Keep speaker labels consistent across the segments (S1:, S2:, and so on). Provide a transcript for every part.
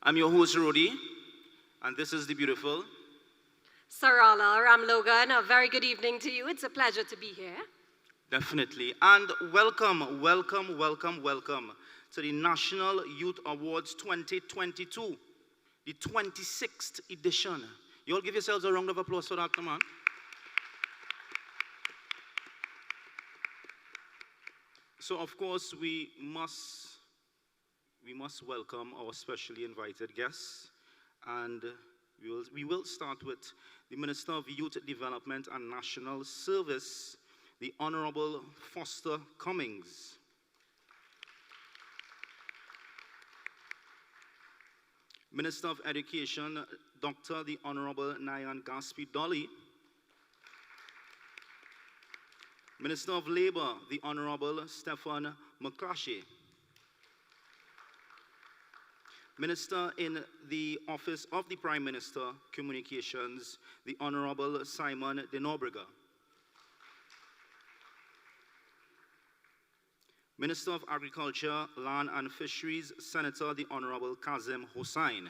S1: I'm your host, Rudy, and this is the beautiful
S2: Sarala Ramlogan. A very good evening to you. It's a pleasure to be here.
S1: Definitely. And welcome, welcome, welcome, welcome to the National Youth Awards 2022, the 26th edition. You all give yourselves a round of applause for that, come on. So, of course, we must welcome our specially invited guests, and we will start with the Minister of Youth Development and National Service, the Honorable Foster Cummings. Minister of Education, Dr. the Honorable Nyan Gaspi-Dolly. Minister of Labor, the Honorable Stephen McClatchy. Minister in the Office of the Prime Minister, Communications, the Honorable Simon de Nobrega. Minister of Agriculture, Land and Fisheries, Senator the Honorable Kazim Hossain.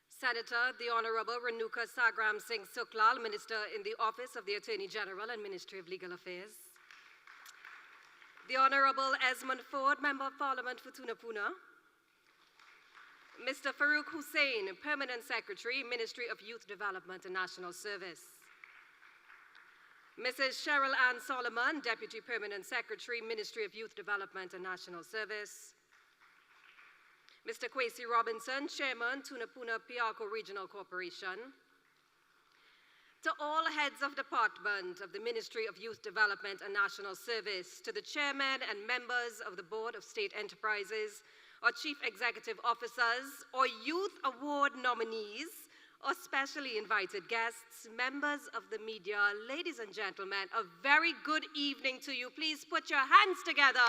S2: Senator the Honorable Renuka Sagram Singh Suklal, Minister in the Office of the Attorney General and Ministry of Legal Affairs. The Honorable Esmond Ford, Member of Parliament for Tunapuna. Mr. Farouk Hussain, Permanent Secretary, Ministry of Youth Development and National Service. Mrs. Cheryl Ann Solomon, Deputy Permanent Secretary, Ministry of Youth Development and National Service. Mr. Kwesi Robinson, Chairman, Tunapuna Piarco Regional Corporation. To all heads of department of the Ministry of Youth Development and National Service, to the chairman and members of the Board of State Enterprises, or chief executive officers, or youth award nominees, or specially invited guests, members of the media, ladies and gentlemen, a very good evening to you. Please put your hands together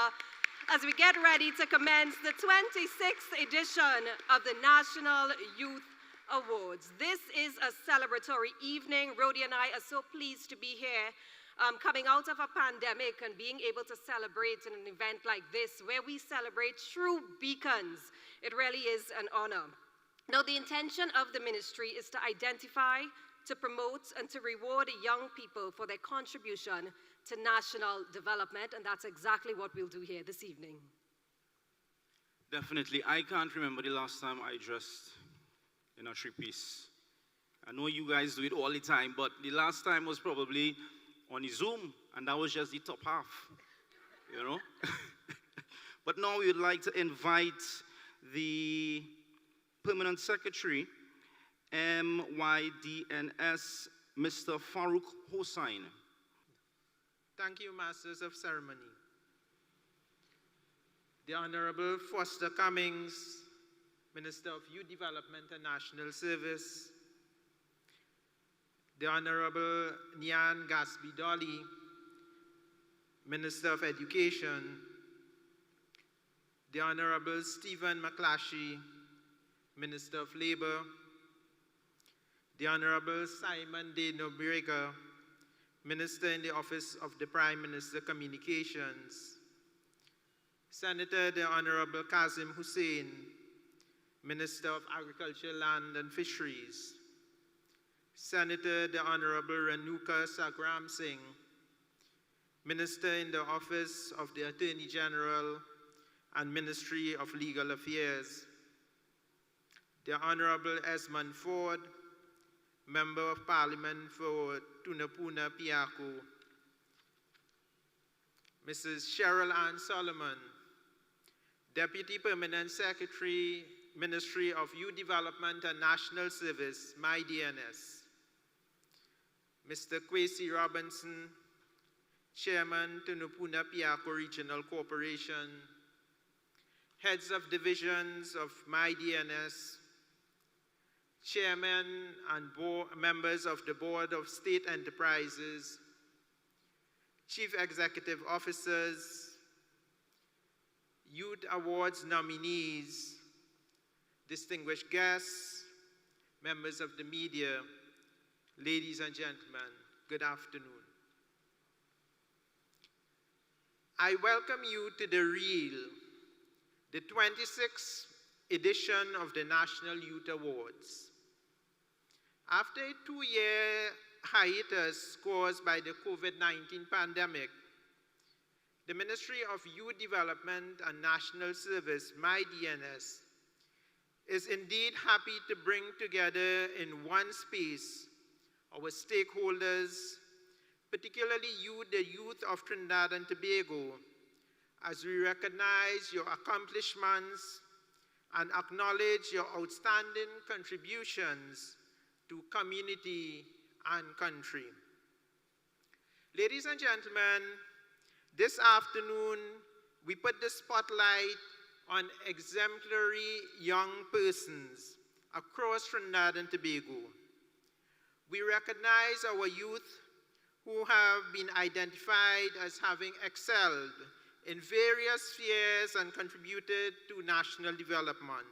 S2: as we get ready to commence the 26th edition of the National Youth Awards. This is a celebratory evening. Rodi and I are so pleased to be here, coming out of a pandemic and being able to celebrate in an event like this, where we celebrate true beacons. It really is an honor. Now, the intention of the ministry is to identify, to promote, and to reward young people for their contribution to national development, and that's exactly what we'll do here this evening.
S1: Definitely. I can't remember the last time I dressed in a three-piece. I know you guys do it all the time, but the last time was probably on the Zoom, and that was just the top half, you know? But now we would like to invite the Permanent Secretary, MYDNS, Mr. Farouk Hossain.
S3: Thank you, Masters of Ceremony. The Honorable Foster Cummings, Minister of Youth Development and National Service. The Honorable Nyan Gaspi-Dolly, Minister of Education. The Honorable Stephen McClatchy, Minister of Labor. The Honorable Simon de Nobrega, Minister in the Office of the Prime Minister, Communications. Senator the Honorable Kazim Hossain, Minister of Agriculture, Land and Fisheries. Senator the Honorable Renuka Sagram Singh, Minister in the Office of the Attorney General and Ministry of Legal Affairs. The Honorable Esmond Ford, Member of Parliament for Tunapuna Piarco. Mrs. Cheryl Ann Solomon, Deputy Permanent Secretary, Ministry of Youth Development and National Service, MYDNS. Mr. Kwesi Robinson, Chairman, Tunapuna Piarco Regional Corporation. Heads of divisions of MYDNS, Chairman and members of the Board of State Enterprises, Chief Executive Officers, Youth Awards nominees, distinguished guests, members of the media, ladies and gentlemen, good afternoon. I welcome you to the 26th edition of the National Youth Awards. After a 2-year hiatus caused by the COVID-19 pandemic, the Ministry of Youth Development and National Service, MYDNS, is indeed happy to bring together in one space our stakeholders, particularly you, the youth of Trinidad and Tobago, as we recognize your accomplishments and acknowledge your outstanding contributions to community and country. Ladies and gentlemen, this afternoon we put the spotlight on exemplary young persons across Trinidad and Tobago. We recognize our youth who have been identified as having excelled in various spheres and contributed to national development.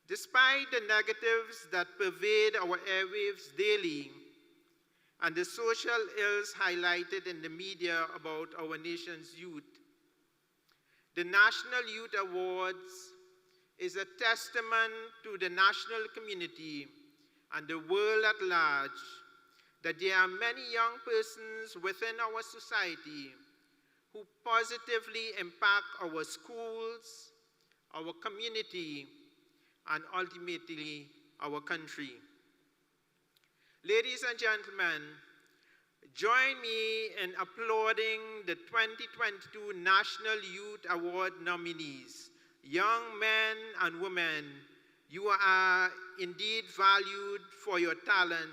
S3: Despite the negatives that pervade our airwaves daily and the social ills highlighted in the media about our nation's youth, the National Youth Awards is a testament to the national community and the world at large that there are many young persons within our society who positively impact our schools, our community, and ultimately our country. Ladies and gentlemen, join me in applauding the 2022 National Youth Award nominees. Young men and women, you are indeed valued for your talent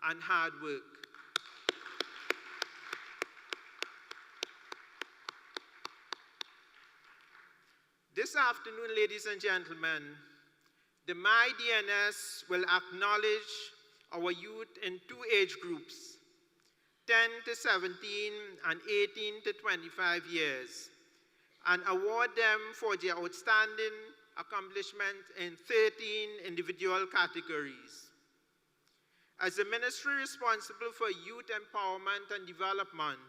S3: and hard work. This afternoon, ladies and gentlemen, the MYDNS will acknowledge our youth in 2 age groups, 10 to 17 and 18 to 25 years, and award them for their outstanding accomplishment in 13 individual categories. As a ministry responsible for youth empowerment and development,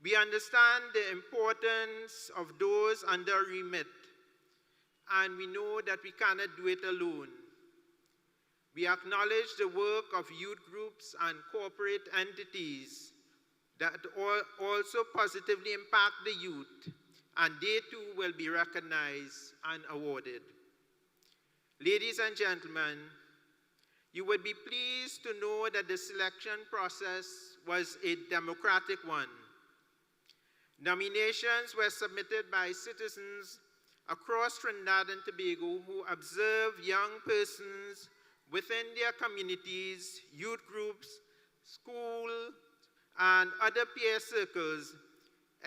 S3: we understand the importance of those under remit, and we know that we cannot do it alone. We acknowledge the work of youth groups and corporate entities that also positively impact the youth, and they too will be recognized and awarded. Ladies and gentlemen, you would be pleased to know that the selection process was a democratic one. Nominations were submitted by citizens across Trinidad and Tobago who observe young persons within their communities, youth groups, school, and other peer circles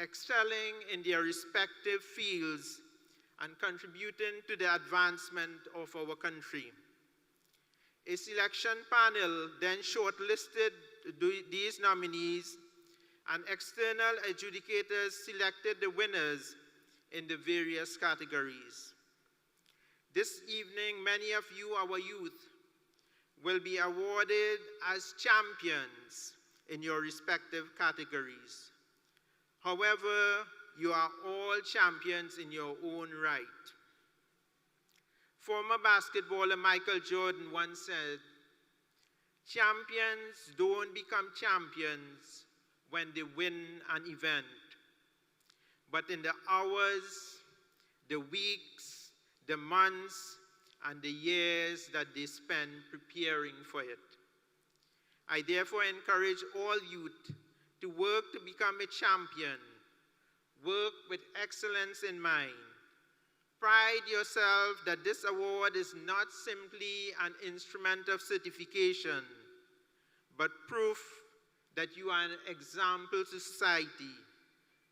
S3: excelling in their respective fields and contributing to the advancement of our country. A selection panel then shortlisted these nominees, and external adjudicators selected the winners in the various categories. This evening, many of you, our youth, will be awarded as champions in your respective categories. However, you are all champions in your own right. Former basketballer Michael Jordan once said, "Champions don't become champions when they win an event, but in the hours, the weeks, the months, and the years that they spend preparing for it." I therefore encourage all youth to work to become a champion. Work with excellence in mind. Pride yourself that this award is not simply an instrument of certification, but proof that you are an example to society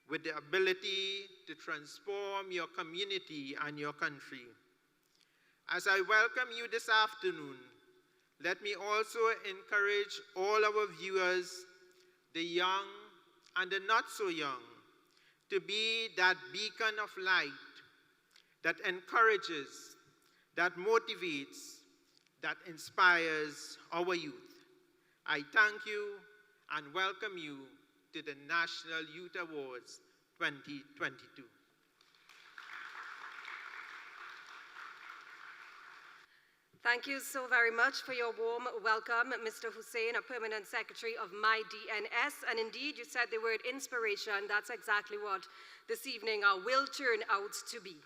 S3: with the ability to transform your community and your country. As I welcome you this afternoon, let me also encourage all our viewers, the young and the not so young, to be that beacon of light that encourages, that motivates, that inspires our youth. I thank you and welcome you to the National Youth Awards 2022.
S2: Thank you so very much for your warm welcome, Mr. Hussein, a permanent secretary of MYDNS. And indeed, you said the word inspiration. That's exactly what this evening will turn out to be.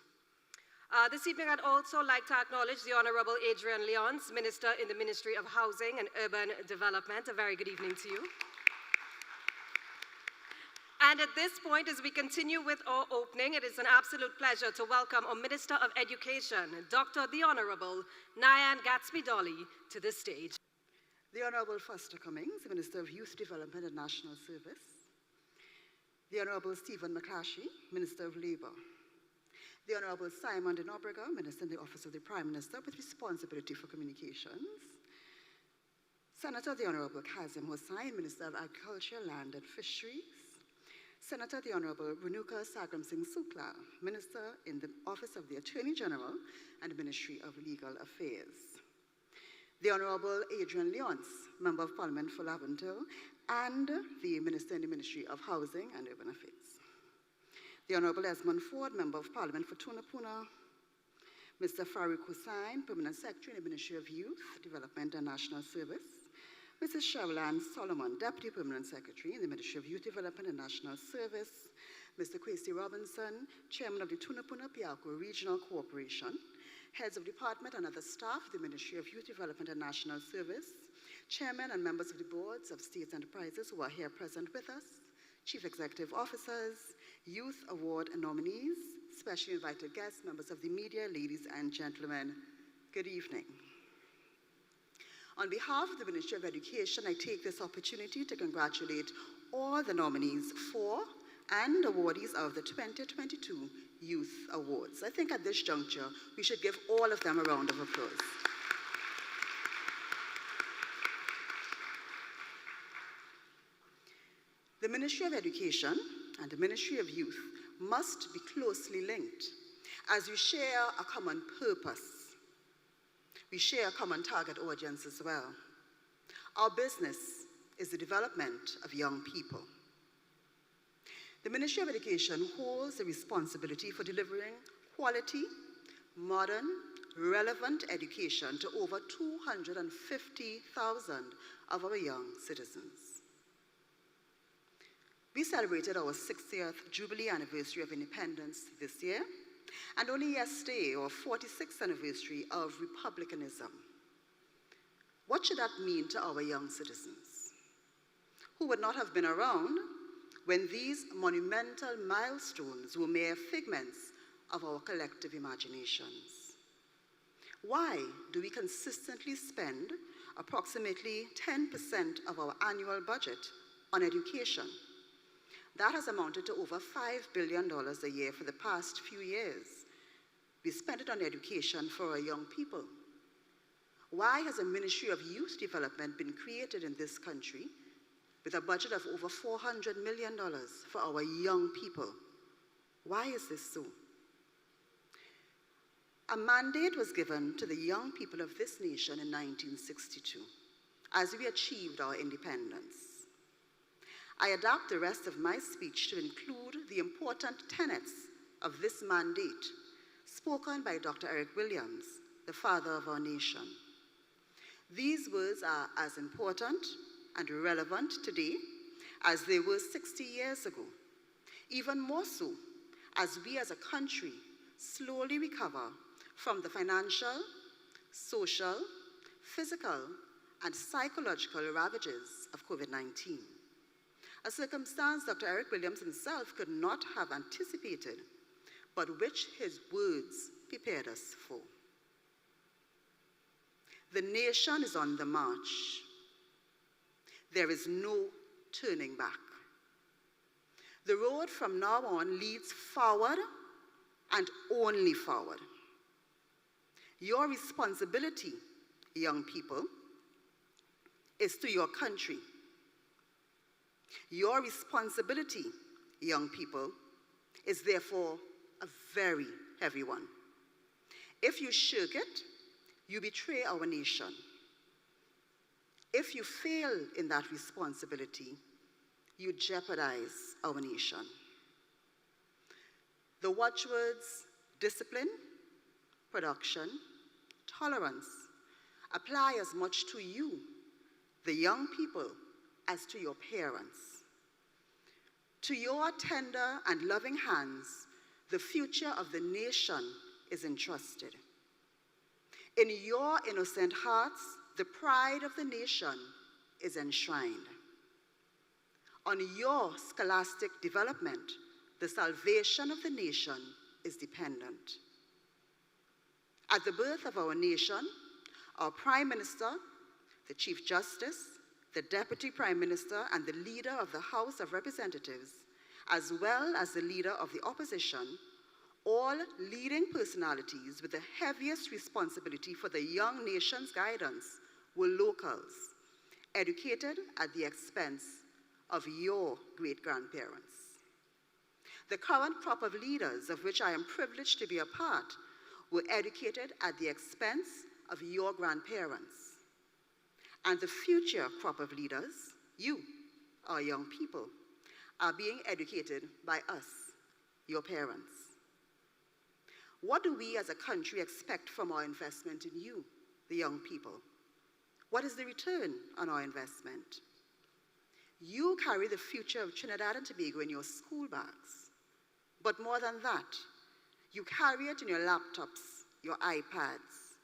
S2: This evening, I'd also like to acknowledge the Honorable Adrian Leons, Minister in the Ministry of Housing and Urban Development. A very good evening to you. And at this point, as we continue with our opening, it is an absolute pleasure to welcome our Minister of Education, Dr. the Honorable Nyan Gatsby-Dolly, to the stage.
S4: The Honorable Foster Cummings, Minister of Youth Development and National Service. The Honorable Stephen McClashy, Minister of Labour. The Honorable Simon de Nobrega, Minister in the Office of the Prime Minister with responsibility for communications. Senator the Honorable Kazim Hossain, Minister of Agriculture, Land and Fisheries. Senator the Honorable Renuka Sagram Singh Sukla, Minister in the Office of the Attorney General and Ministry of Legal Affairs. The Honorable Adrian Leons, Member of Parliament for Laventille, and the Minister in the Ministry of Housing and Urban Affairs. The Honorable Esmond Ford, Member of Parliament for Tunapuna. Mr. Farouk Hussain, Permanent Secretary in the Ministry of Youth, Development and National Service. Mrs. Sherilyn Solomon, Deputy Permanent Secretary in the Ministry of Youth Development and National Service. Mr. Kwesi Robinson, Chairman of the Tunapuna-Piarco Regional Corporation. Heads of Department and other staff of the Ministry of Youth Development and National Service. Chairmen and members of the boards of state enterprises who are here present with us. Chief Executive Officers, Youth Award nominees, specially invited guests, members of the media, ladies and gentlemen, good evening. On behalf of the Ministry of Education, I take this opportunity to congratulate all the nominees for and awardees of the 2022 Youth Awards. I think at this juncture, we should give all of them a round of applause. The Ministry of Education and the Ministry of Youth must be closely linked as we share a common purpose. We share a common target audience as well. Our business is the development of young people. The Ministry of Education holds the responsibility for delivering quality, modern, relevant education to over 250,000 of our young citizens. We celebrated our 60th Jubilee anniversary of independence this year, and only yesterday, our 46th anniversary of republicanism. What should that mean to our young citizens, who would not have been around when these monumental milestones were mere figments of our collective imaginations? Why do we consistently spend approximately 10% of our annual budget on education? That has amounted to over $5 billion a year for the past few years. We spent it on education for our young people. Why has a Ministry of Youth Development been created in this country with a budget of over $400 million for our young people? Why is this so? A mandate was given to the young people of this nation in 1962 as we achieved our independence. I adapt the rest of my speech to include the important tenets of this mandate spoken by Dr. Eric Williams, the father of our nation. These words are as important and relevant today as they were 60 years ago, even more so as we as a country slowly recover from the financial, social, physical, and psychological ravages of COVID-19. A circumstance Dr. Eric Williams himself could not have anticipated, but which his words prepared us for. The nation is on the march. There is no turning back. The road from now on leads forward and only forward. Your responsibility, young people, is to your country. Your responsibility, young people, is therefore a very heavy one. If you shirk it, you betray our nation. If you fail in that responsibility, you jeopardize our nation. The watchwords discipline, production, tolerance apply as much to you, the young people, as to your parents. To your tender and loving hands, the future of the nation is entrusted. In your innocent hearts, the pride of the nation is enshrined. On your scholastic development, the salvation of the nation is dependent. At the birth of our nation, our Prime Minister, the Chief Justice, the Deputy Prime Minister, and the leader of the House of Representatives, as well as the leader of the opposition, all leading personalities with the heaviest responsibility for the young nation's guidance, were locals, educated at the expense of your great-grandparents. The current crop of leaders, of which I am privileged to be a part, were educated at the expense of your grandparents. And the future crop of leaders, you, our young people, are being educated by us, your parents. What do we as a country expect from our investment in you, the young people? What is the return on our investment? You carry the future of Trinidad and Tobago in your school bags. But more than that, you carry it in your laptops, your iPads.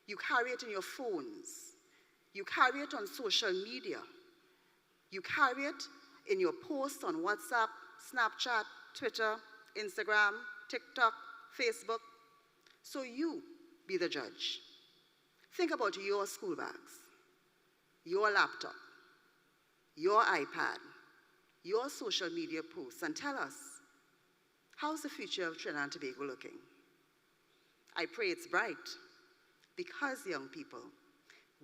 S4: You carry it in your phones. You carry it on social media. You carry it in your posts on WhatsApp, Snapchat, Twitter, Instagram, TikTok, Facebook. So you be the judge. Think about your school bags, your laptop, your iPad, your social media posts, and tell us, how's the future of Trinidad and Tobago looking? I pray it's bright, because, young people,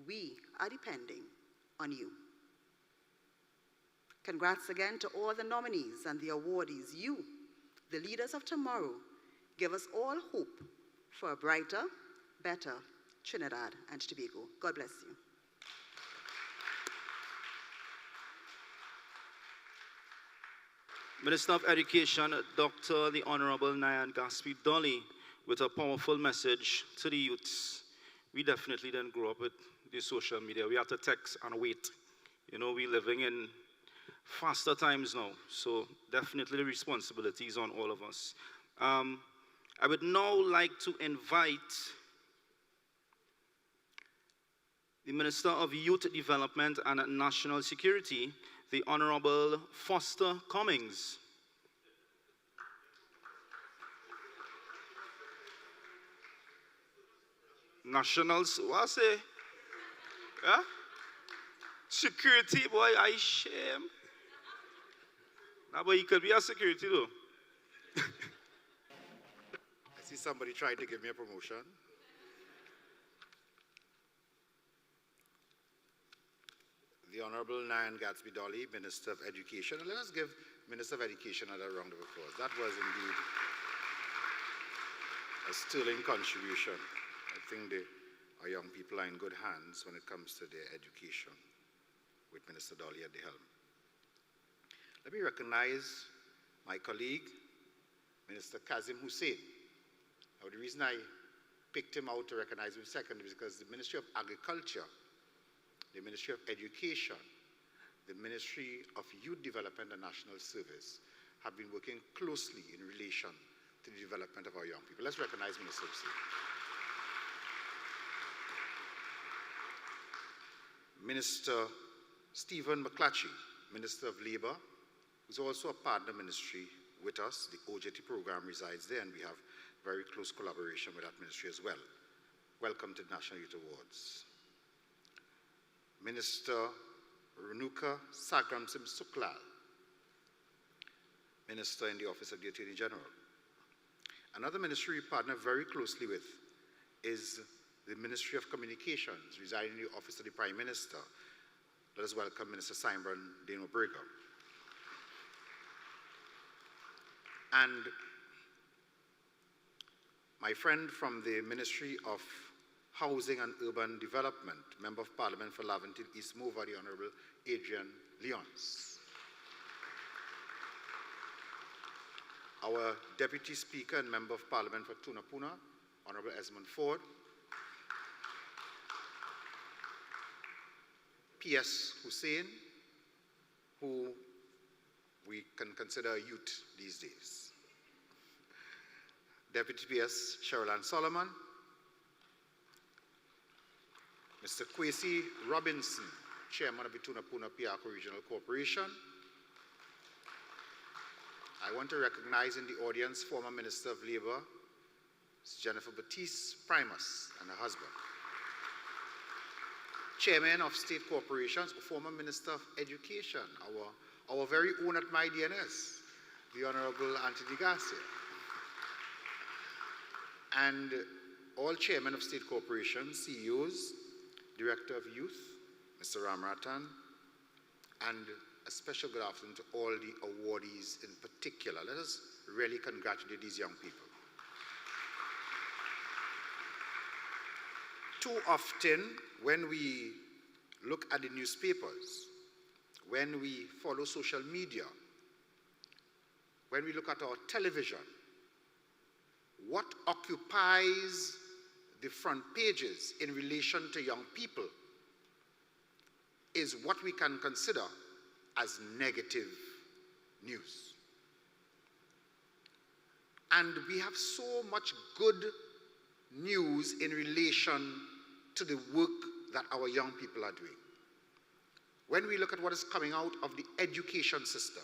S4: we are depending on you. Congrats again to all the nominees and the awardees. You, the leaders of tomorrow, give us all hope for a brighter, better Trinidad and Tobago. God bless you.
S1: Minister of Education, Dr. the Honorable Nyan Gaspi-Dolly, with a powerful message to the youths. We definitely didn't grow up with the social media. We have to text and wait. You know, we're living in faster times now, so definitely the responsibility is on all of us. I would now like to invite the Minister of Youth Development and National Security, the Honorable Foster Cummings. Nationals, what I say? Yeah? Security, boy, I shame. Nah, but he could be a security though.
S5: I see somebody trying to give me a promotion. The Honorable Nyan Gaspi-Dolly, Minister of Education. And let us give Minister of Education another round of applause. That was indeed a sterling contribution. I think our young people are in good hands when it comes to their education, with Minister Dolly at the helm. Let me recognize my colleague, Minister Kazim Hussein. Now, the reason I picked him out to recognize him second is because the Ministry of Agriculture, the Ministry of Education, the Ministry of Youth Development and National Service have been working closely in relation to the development of our young people. Let's recognize Minister Hussein. Minister Stephen McClatchy, Minister of Labor, who's also a partner ministry with us. The OJT program resides there, and we have very close collaboration with that ministry as well. Welcome to the National Youth Awards. Minister Renuka Sagramsim Suklal, Minister in the Office of the Attorney General. Another ministry we partner very closely with is the Ministry of Communications, residing in the Office of the Prime Minister. Let us welcome Minister Simon Dano-Brigham. And my friend from the Ministry of Housing and Urban Development, Member of Parliament for Laventille East Mova, the Honorable Adrian Leons. our Deputy Speaker and Member of Parliament for Tunapuna, Honorable Esmond Ford, P.S. Hussein, who we can consider a youth these days, Deputy P.S. Cheryl Ann Solomon, Mr. Kwesi Robinson, Chairman of the Tunapuna Piarco Regional Corporation. I want to recognize in the audience former Minister of Labor, Ms. Jennifer Batiste Primus, and her husband. Chairman of State Corporations, former Minister of Education, our very own at MYDNS, the Honorable Anthony Garcia. And all chairmen of state corporations, CEOs, Director of Youth, Mr. Ramratan, and a special good afternoon to all the awardees in particular. Let us really congratulate these young people. Too often, when we look at the newspapers, when we follow social media, when we look at our television, what occupies the front pages in relation to young people is what we can consider as negative news. And we have so much good news in relation to the work that our young people are doing. When we look at what is coming out of the education system,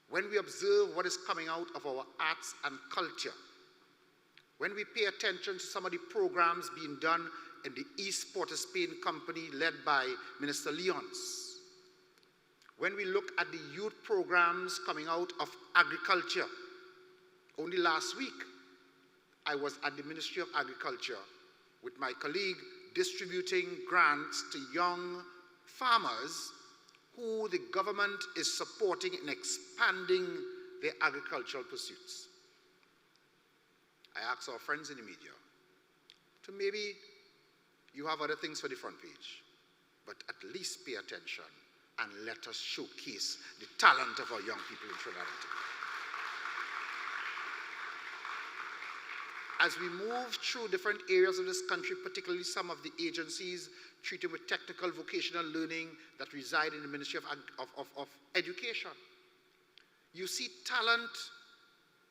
S5: when we observe what is coming out of our arts and culture, when we pay attention to some of the programs being done in the East Port of Spain Company led by Minister Leons, when we look at the youth programs coming out of agriculture, only last week I was at the Ministry of Agriculture with my colleague distributing grants to young farmers who the government is supporting in expanding their agricultural pursuits. I asked our friends in the media to maybe you have other things for the front page, but at least pay attention and let us showcase the talent of our young people in Trinidad and Tobago. As we move through different areas of this country, particularly some of the agencies treated with technical vocational learning that reside in the Ministry of Education, you see talent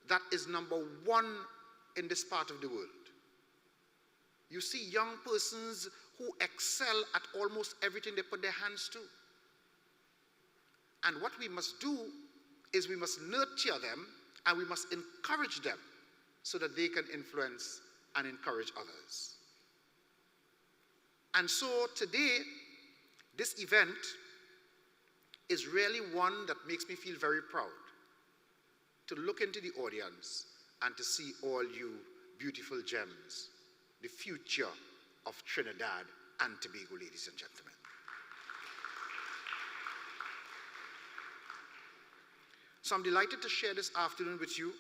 S5: that is number one in this part of the world. You see young persons who excel at almost everything they put their hands to. And what we must do is we must nurture them and we must encourage them so that they can influence and encourage others. And so today, this event is really one that makes me feel very proud to look into the audience and to see all you beautiful gems, the future of Trinidad and Tobago, ladies and gentlemen. So I'm delighted to share this afternoon with you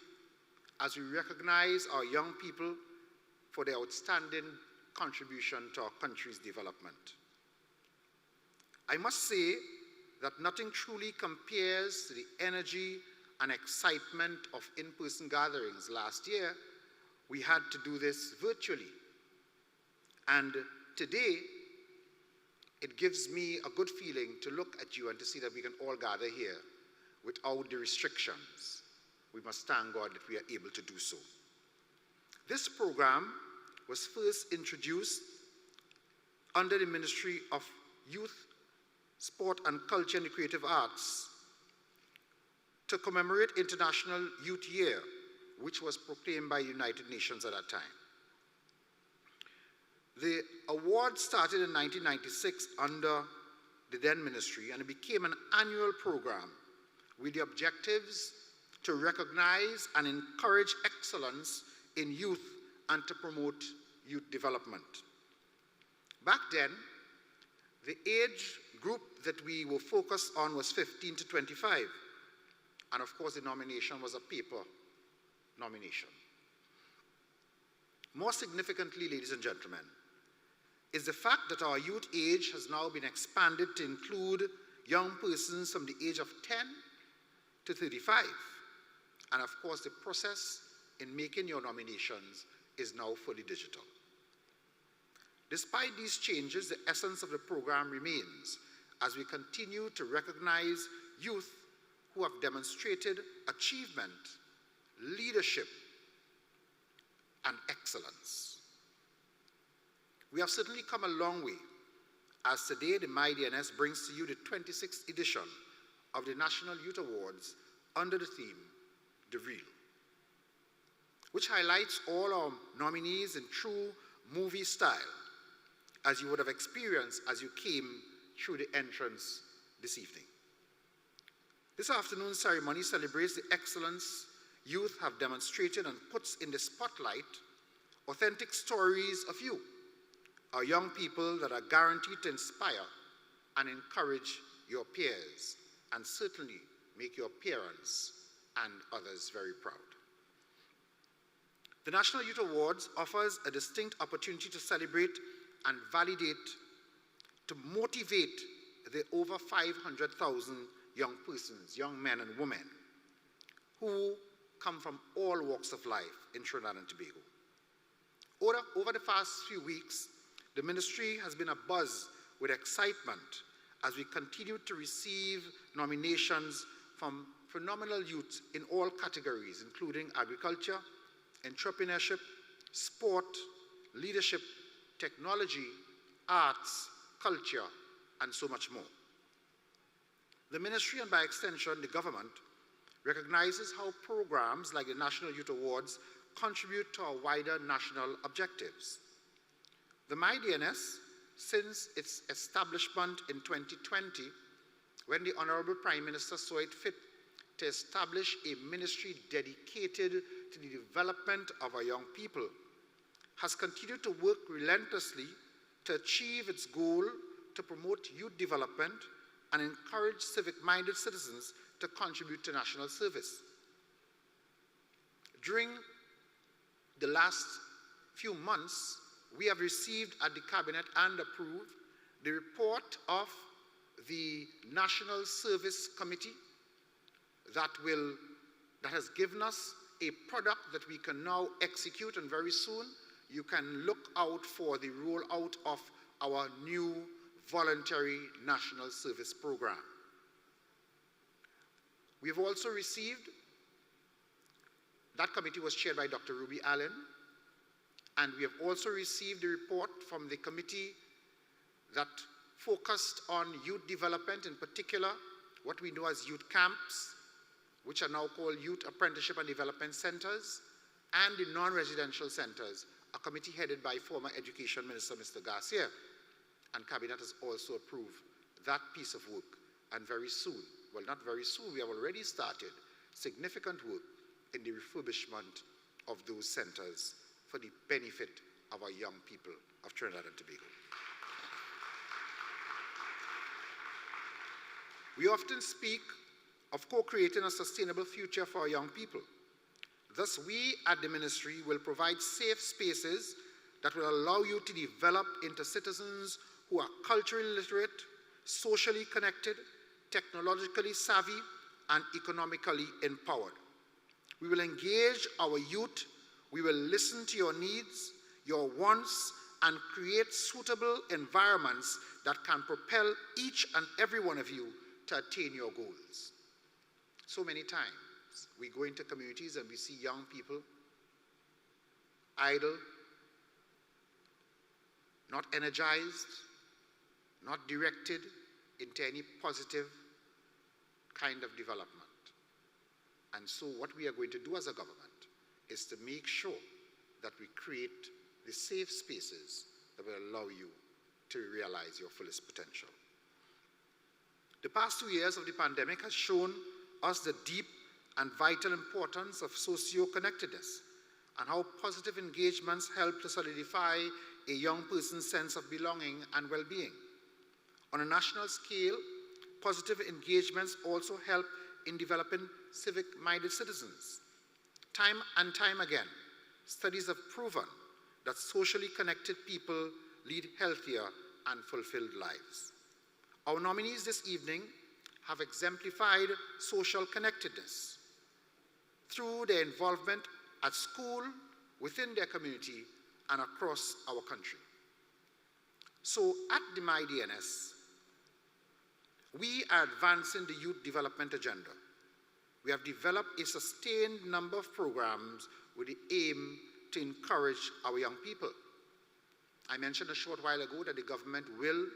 S5: as we recognize our young people for their outstanding contribution to our country's development. I must say that nothing truly compares to the energy and excitement of in-person gatherings. Last year, we had to do this virtually. And today, it gives me a good feeling to look at you and to see that we can all gather here without the restrictions. We must thank God that we are able to do so. This program was first introduced under the Ministry of Youth, Sport and Culture and the Creative Arts to commemorate International Youth Year, which was proclaimed by the United Nations at that time. The award started in 1996 under the then ministry, and it became an annual program with the objectives to recognize and encourage excellence in youth and to promote youth development. Back then, the age group that we were focused on was 15 to 25. And of course, the nomination was a paper nomination. More significantly, ladies and gentlemen, is the fact that our youth age has now been expanded to include young persons from the age of 10 to 35. And of course, the process in making your nominations is now fully digital. Despite these changes, the essence of the program remains as we continue to recognize youth who have demonstrated achievement, leadership, and excellence. We have certainly come a long way, as today the MYDNS brings to you the 26th edition of the National Youth Awards under the theme, The Real, which highlights all our nominees in true movie style, as you would have experienced as you came through the entrance this evening. This afternoon's ceremony celebrates the excellence youth have demonstrated and puts in the spotlight authentic stories of you, our young people that are guaranteed to inspire and encourage your peers, and certainly make your parents and others very proud. The National Youth Awards offers a distinct opportunity to celebrate and validate, to motivate the over 500,000 young persons, young men and women, who come from all walks of life in Trinidad and Tobago. Over the past few weeks, the ministry has been abuzz with excitement as we continue to receive nominations from phenomenal youth in all categories, including agriculture, entrepreneurship, sport, leadership, technology, arts, culture, and so much more. The ministry, and by extension the government, recognizes how programs like the National Youth Awards contribute to our wider national objectives. The MYDNS, since its establishment in 2020, when the Honorable Prime Minister saw it fit to establish a ministry dedicated to the development of our young people, has continued to work relentlessly to achieve its goal to promote youth development and encourage civic-minded citizens to contribute to national service. During the last few months, we have received at the Cabinet and approved the report of the National Service Committee that has given us a product that we can now execute, and very soon you can look out for the rollout of our new voluntary national service program. We have also received, that committee was chaired by Dr. Ruby Allen, and we have also received a report from the committee that focused on youth development, in particular what we know as youth camps, which are now called Youth Apprenticeship and Development Centers, and the non-residential centers, a committee headed by former Education Minister Mr. Garcia. And Cabinet has also approved that piece of work. And very soon, well, not very soon, we have already started significant work in the refurbishment of those centers for the benefit of our young people of Trinidad and Tobago. We often speak of co-creating a sustainable future for our young people. Thus, we at the ministry will provide safe spaces that will allow you to develop into citizens who are culturally literate, socially connected, technologically savvy, and economically empowered. We will engage our youth, we will listen to your needs, your wants, and create suitable environments that can propel each and every one of you to attain your goals. So many times, we go into communities and we see young people idle, not energized, not directed into any positive kind of development. And so what we are going to do as a government is to make sure that we create the safe spaces that will allow you to realize your fullest potential. The past 2 years of the pandemic has shown us the deep and vital importance of socio-connectedness and how positive engagements help to solidify a young person's sense of belonging and well-being. On a national scale, positive engagements also help in developing civic-minded citizens. Time and time again, studies have proven that socially connected people lead healthier and fulfilled lives. Our nominees this evening have exemplified social connectedness. through their involvement at school, within their community, and across our country. So at the MYDNS, we are advancing the youth development agenda. We have developed a sustained number of programs with the aim to encourage our young people. I mentioned a short while ago that the government will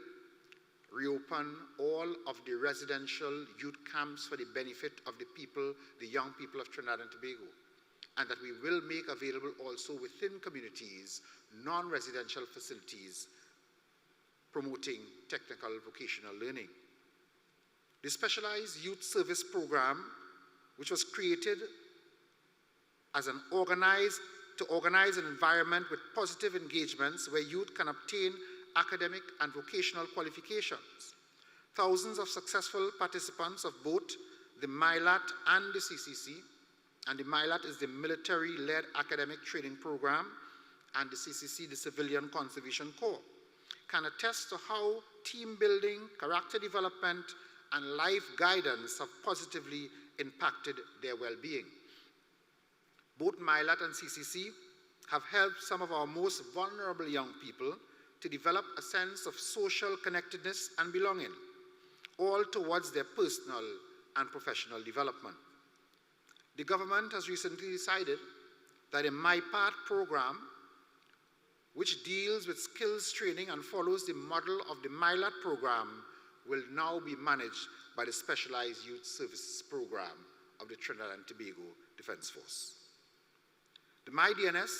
S5: reopen all of the residential youth camps for the benefit of the people, the young people of Trinidad and Tobago, and that we will make available also within communities non-residential facilities promoting technical vocational learning. The Specialized Youth Service Program, which was created as to organize an environment with positive engagements where youth can obtain academic and vocational qualifications. Thousands of successful participants of both the MYLAT and the CCC, and the MYLAT is the military-led academic training program, and the CCC, the Civilian Conservation Corps, can attest to how team building, character development, and life guidance have positively impacted their well-being. Both MYLAT and CCC have helped some of our most vulnerable young people to develop a sense of social connectedness and belonging, all towards their personal and professional development. The government has recently decided that a My Path program, which deals with skills training and follows the model of the MYLAT program, will now be managed by the Specialized Youth Services Program of the Trinidad and Tobago Defense Force. The MYDNS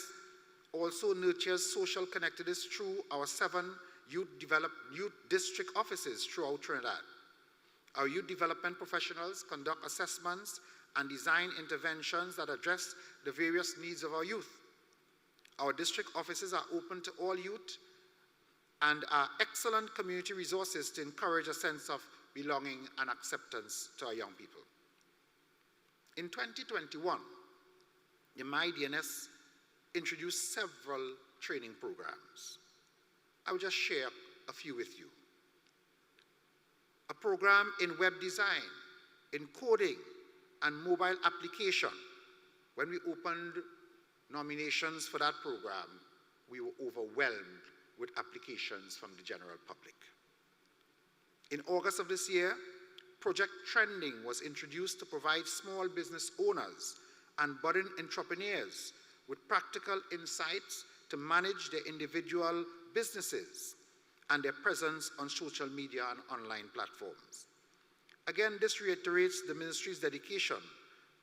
S5: also nurtures social connectedness through our 7 youth district offices throughout Trinidad. Our youth development professionals conduct assessments and design interventions that address the various needs of our youth. Our district offices are open to all youth and are excellent community resources to encourage a sense of belonging and acceptance to our young people. In 2021, the MYDNS introduced several training programs. I will just share a few with you. A program in web design, in coding, and mobile application. When we opened nominations for that program, we were overwhelmed with applications from the general public. In August of this year, Project Trending was introduced to provide small business owners and budding entrepreneurs with practical insights to manage their individual businesses and their presence on social media and online platforms. Again, this reiterates the ministry's dedication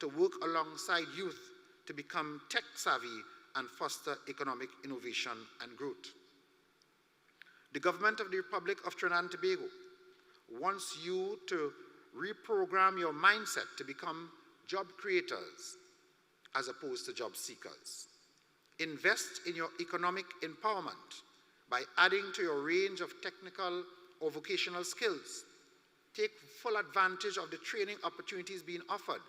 S5: to work alongside youth to become tech-savvy and foster economic innovation and growth. The government of the Republic of Trinidad and Tobago wants you to reprogram your mindset to become job creators as opposed to job seekers. Invest in your economic empowerment by adding to your range of technical or vocational skills. Take full advantage of the training opportunities being offered.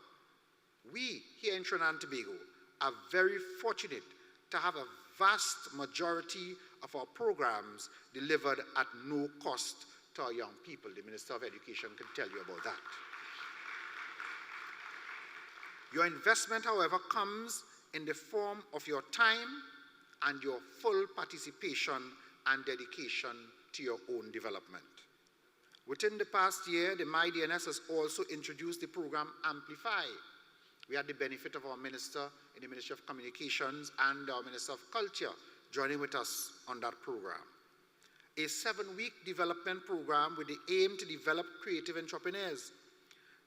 S5: We here in Trinidad and Tobago are very fortunate to have a vast majority of our programs delivered at no cost to our young people. The Minister of Education can tell you about that. Your investment, however, comes in the form of your time and your full participation and dedication to your own development. Within the past year, the MYDNS has also introduced the program Amplify. We had the benefit of our minister in the Ministry of Communications and our Minister of Culture joining with us on that program. A 7-week development program with the aim to develop creative entrepreneurs.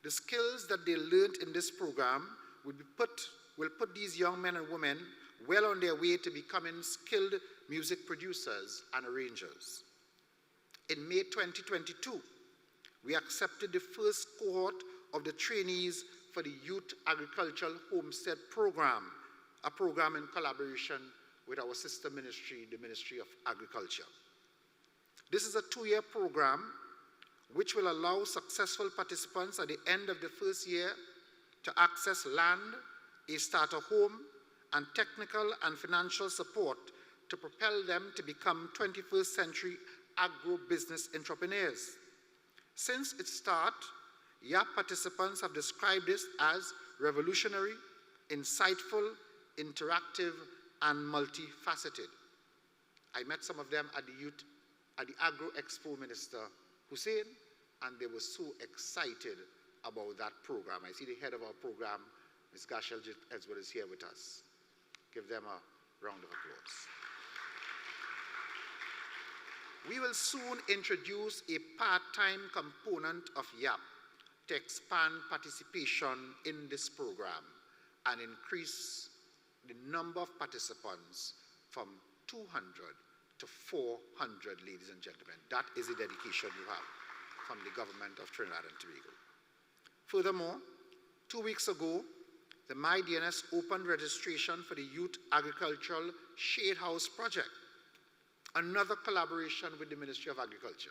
S5: The skills that they learned in this program will put these young men and women well on their way to becoming skilled music producers and arrangers. In May 2022, we accepted the first cohort of the trainees for the Youth Agricultural Homestead Program, a program in collaboration with our sister ministry, the Ministry of Agriculture. This is a 2-year program which will allow successful participants at the end of the first year to access land, a starter home, and technical and financial support to propel them to become 21st century agro-business entrepreneurs. Since its start, YAP participants have described this as revolutionary, insightful, interactive, and multifaceted. I met some of them at the Agro Expo, Minister Hussein, and they were so excited about that program. I see the head of our program, Ms. Gashel Edgeworth, is here with us. Give them a round of applause. We will soon introduce a part-time component of YAP to expand participation in this program and increase the number of participants from 200 to 400, ladies and gentlemen. That is the dedication you have from the government of Trinidad and Tobago. Furthermore, 2 weeks ago, the MYDNS opened registration for the Youth Agricultural Shade House Project, another collaboration with the Ministry of Agriculture.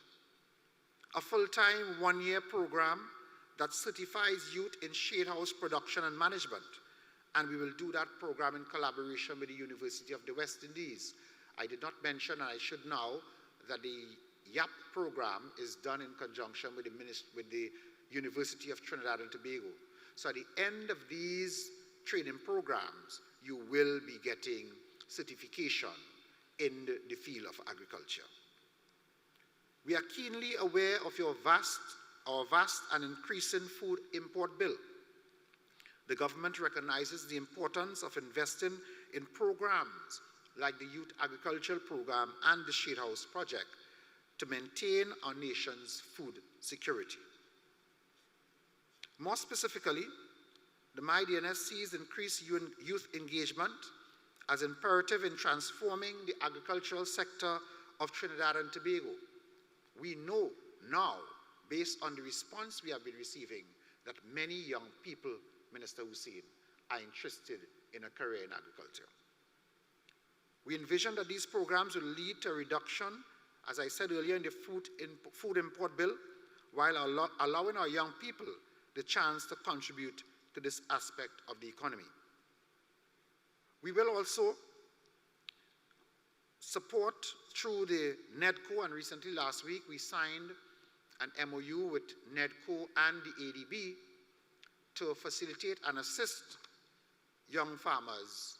S5: A full-time one-year program that certifies youth in shade house production and management. And we will do that program in collaboration with the University of the West Indies. I did not mention, and I should now, that the YAP program is done in conjunction with the University of Trinidad and Tobago. So at the end of these training programs, you will be getting certification in the field of agriculture. We are keenly aware of our vast and increasing food import bill. The government recognizes the importance of investing in programs like the Youth Agricultural Program and the Shade House Project to maintain our nation's food security. More specifically, the MYDNS sees increased youth engagement as imperative in transforming the agricultural sector of Trinidad and Tobago. We know now, based on the response we have been receiving, that many young people, Minister Hussein, are interested in a career in agriculture. We envision that these programs will lead to a reduction, as I said earlier, in the food import bill, while allowing our young people the chance to contribute to this aspect of the economy. We will also support through the NEDCO, and recently last week we signed an MOU with NEDCO and the ADB to facilitate and assist young farmers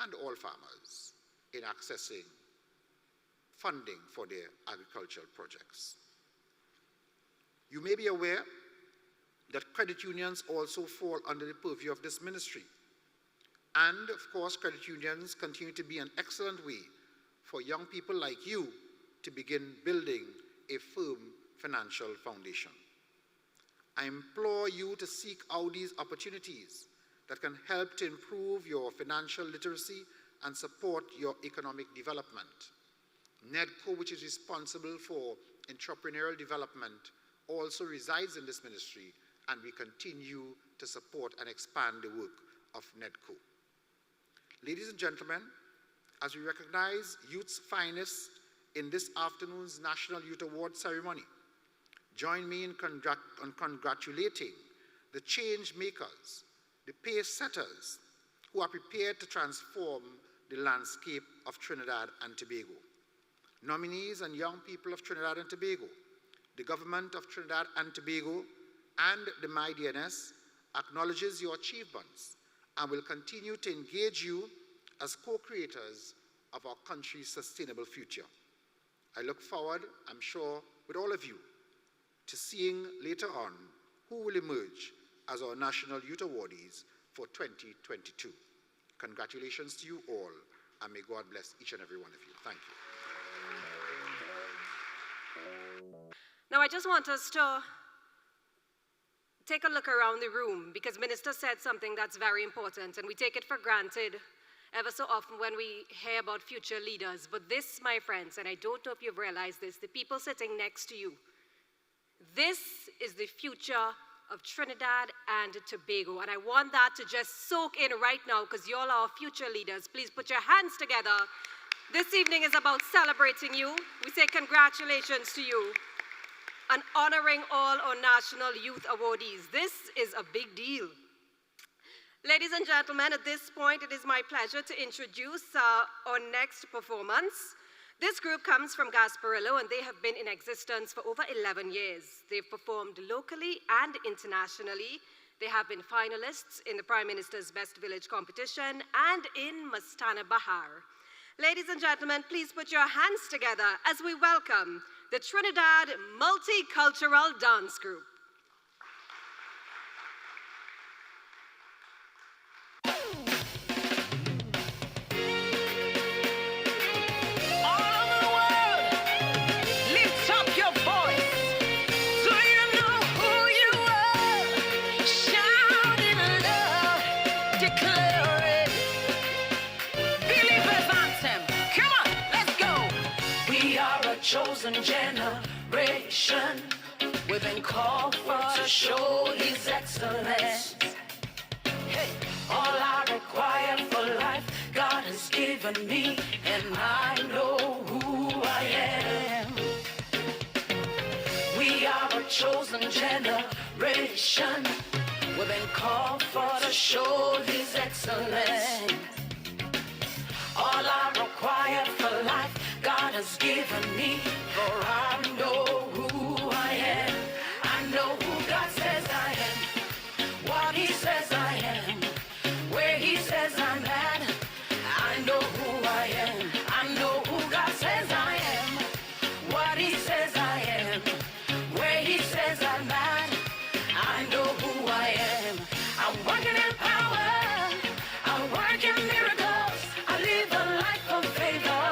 S5: and all farmers in accessing funding for their agricultural projects. You may be aware that credit unions also fall under the purview of this ministry. And of course, credit unions continue to be an excellent way for young people like you to begin building a firm financial foundation. I implore you to seek out these opportunities that can help to improve your financial literacy and support your economic development. NEDCO, which is responsible for entrepreneurial development, also resides in this ministry, and we continue to support and expand the work of NEDCO. Ladies and gentlemen, as we recognize youth's finest in this afternoon's National Youth Award ceremony, join me in congratulating the change makers, the pace setters, who are prepared to transform the landscape of Trinidad and Tobago. Nominees and young people of Trinidad and Tobago, the government of Trinidad and Tobago and the MYDNS acknowledges your achievements and will continue to engage you as co-creators of our country's sustainable future. I look forward, I'm sure, with all of you, to seeing later on who will emerge as our National Youth Awardees for 2022. Congratulations to you all, and may God bless each and every one of you. Thank you.
S2: Now, I just want us to take a look around the room, because Minister said something that's very important, and we take it for granted ever so often when we hear about future leaders. But this, my friends, and I don't know if you've realized this, the people sitting next to you, this is the future of Trinidad and Tobago. And I want that to just soak in right now, because y'all are future leaders. Please put your hands together. This evening is about celebrating you. We say congratulations to you and honoring all our National Youth Awardees. This is a big deal. Ladies and gentlemen, at this point, it is my pleasure to introduce our next performance. This group comes from Gasparillo, and they have been in existence for over 11 years. They've performed locally and internationally. They have been finalists in the Prime Minister's Best Village competition and in Mastana Bahar. Ladies and gentlemen, please put your hands together as we welcome the Trinidad Multicultural Dance Group.
S6: Chosen generation, we've been called for to show His excellence. Hey, all I require for life, God has given me, and I know who I am. We are a chosen generation, we've been called for to show His excellence. All I require for life, God has given me, for I know who I am. I know who God says I am, what He says I am, where He says I'm at. I know who I am. I know who God says I am, what He says I am, where He says I'm at. I know who I am. I'm working in power, I'm working miracles, I live a life of favor.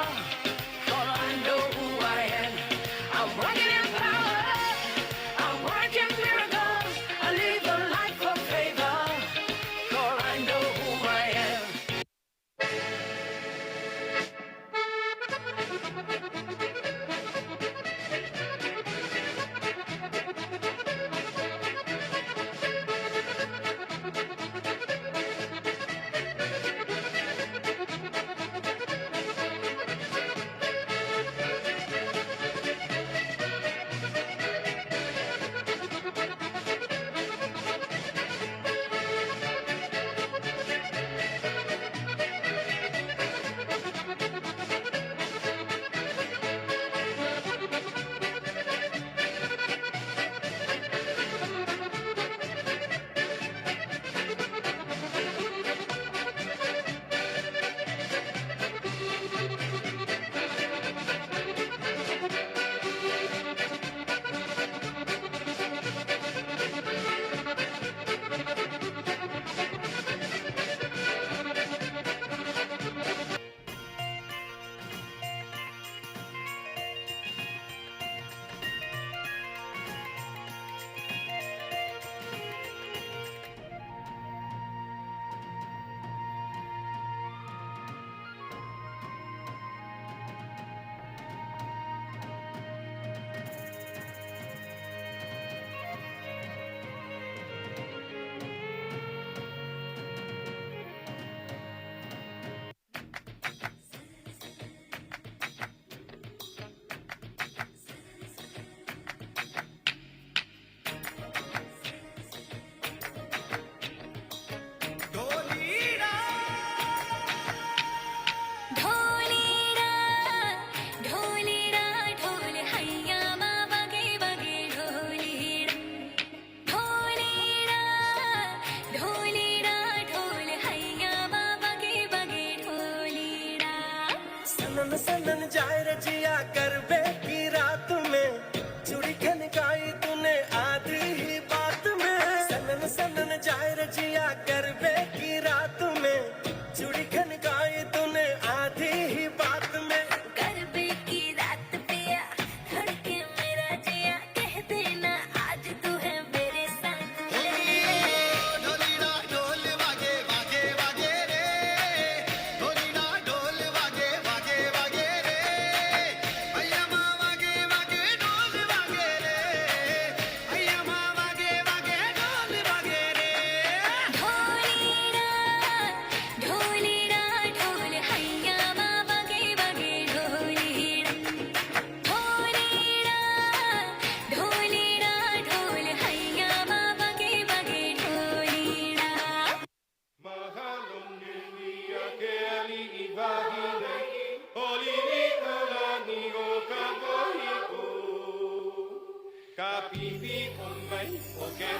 S7: सनन जाए रजिया करबे की रात में चूड़ी खनकाई तूने आधी ही बात में सनन सनन जाए रजिया करबे की रात में चूड़ी खनकाई तूने आधी ही बात में
S8: करबे की रात पिया धड़के मेरा जिया कह देना आज तू है मेरे साथ
S7: ढोलीना ढोल वागे वागे वागे रे ढोलीना ढोल वागे वागे वागे रे भैया माँ वागे वागे ढोल वागे रे भैया माँ वागे वागे ढोल वागे रे
S8: ढोलीड़ा ढोल हैया माँ बगे बगे ढोलीड़ा ढोलीड़ा ढोल हैया माँ बगे बगे ढोलीड़ा
S7: Kapipi on my, okay,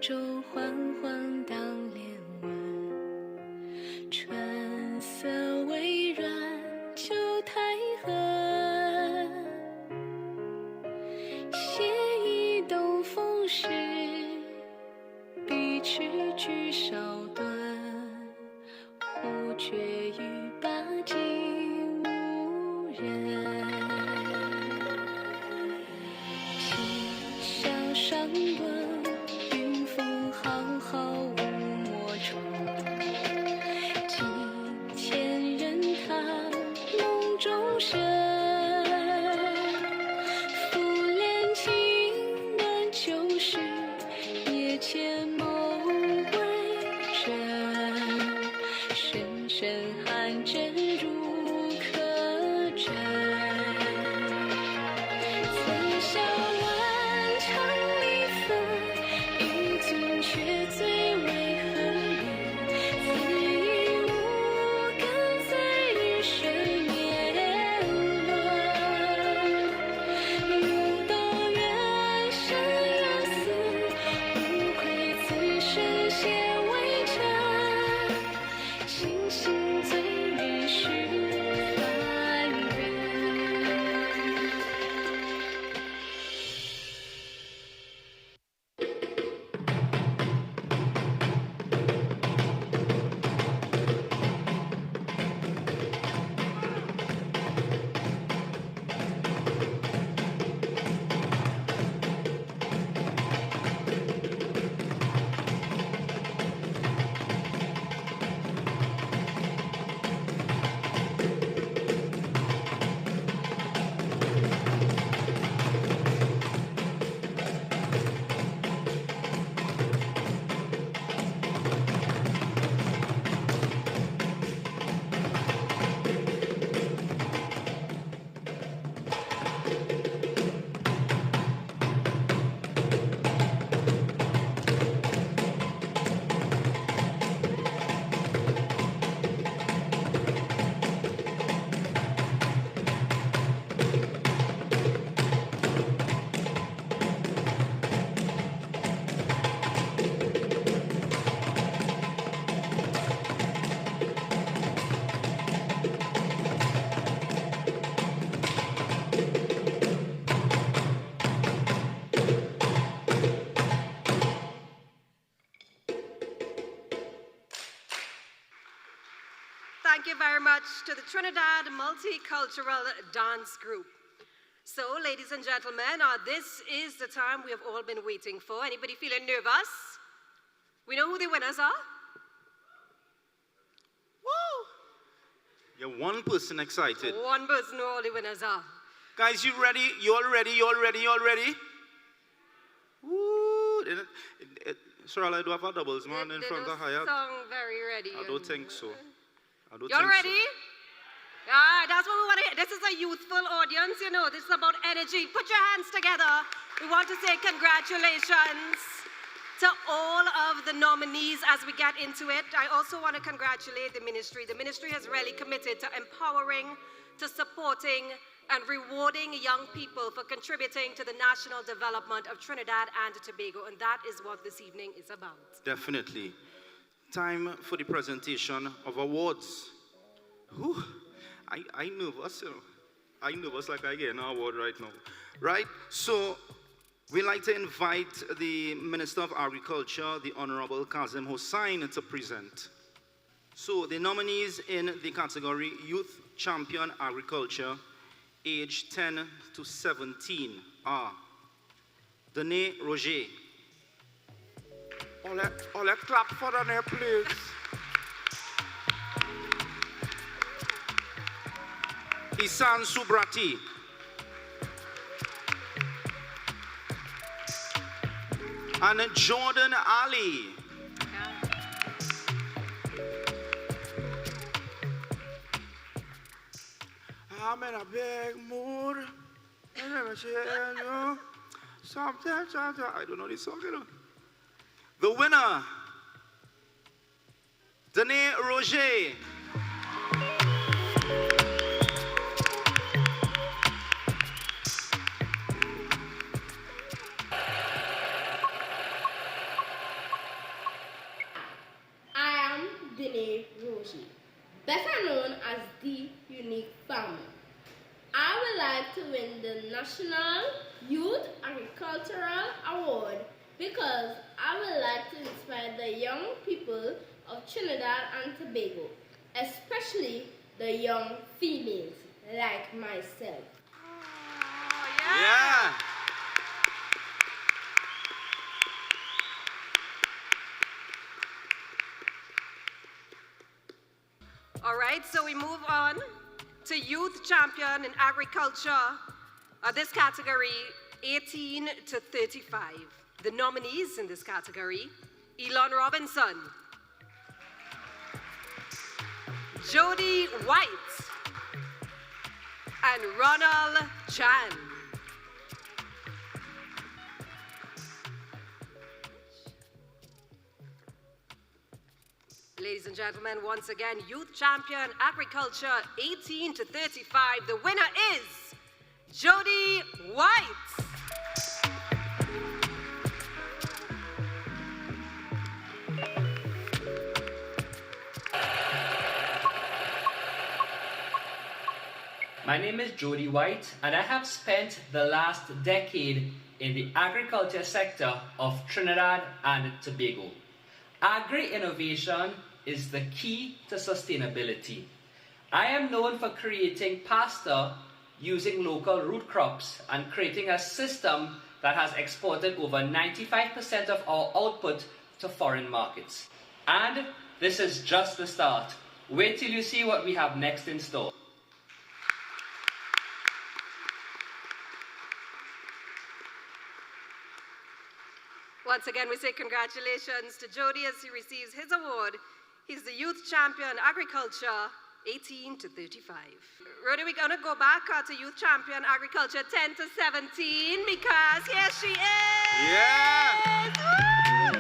S8: 中缓缓荡莲纹，春色微软，旧台痕，写意东风时，笔曲聚少顿，忽觉于八境无人。气象上闻，云峰浩浩无墨重。庭前人踏梦中声，拂帘轻暖旧时，夜前梦为真。深深寒针入可枕，曾笑万场离分，一尊却最为何人？此意无根在日水面轮，入道远山遥思，无愧此生先为真。星星醉日是凡人。
S2: Thank you very much to the Trinidad Multicultural Dance Group. So, ladies and gentlemen, this is the time we have all been waiting for. Anybody feeling nervous? We know who the winners are. Woo!
S1: You're one person excited.
S2: One person who all the winners are.
S1: Guys, you ready? You all ready? You all ready? You all ready? Woo! Sorry, I do have a doubles man in front of Hyatt.
S2: Song very ready.
S1: I don't think so. I don't
S2: Y'all
S1: think
S2: ready?
S1: So.
S2: Yeah, that's what we want to hear. This is a youthful audience, you know. This is about energy. Put your hands together. We want to say congratulations to all of the nominees as we get into it. I also want to congratulate the ministry. The ministry has really committed to empowering, to supporting, and rewarding young people for contributing to the national development of Trinidad and Tobago. And that is what this evening is about.
S1: Definitely. Time for the presentation of awards. Whew. I nervous, you know. I nervous like I get an award right now. Right? So, we'd like to invite the Minister of Agriculture, the Honorable Kazim Hossain, to present. So, the nominees in the category Youth Champion Agriculture, age 10 to 17 are Danae Roger.
S3: All that clap for them here, please.
S1: Isan Subrati. And Jordan Ali.
S3: I'm in a big mood. I never say you. Sometimes
S1: I don't know this song, you know. The winner, Danae Roger.
S9: unique farmer. I would like to win the National Youth Agricultural Award because I would like to inspire the young people of Trinidad and Tobago, especially the young females like myself.
S1: Yeah.
S2: All right, so we move on to Youth Champion in Agriculture. This category, 18 to 35. The nominees in this category, Elon Robinson, Jody White, and Ronald Chan. Ladies and gentlemen, once again, Youth Champion Agriculture 18 to 35. The winner is Jody White.
S10: My name is Jody White, and I have spent the last decade in the agriculture sector of Trinidad and Tobago. Agri-innovation is the key to sustainability. I am known for creating pasta using local root crops and creating a system that has exported over 95% of our output to foreign markets. And this is just the start. Wait till you see what we have next in store.
S2: Once again, we say congratulations to Jody as he receives his award. He's the Youth Champion Agriculture 18 to 35. Rudy, we're going to go back to Youth Champion Agriculture 10 to 17 because here she is!
S1: Yeah!
S2: Woo!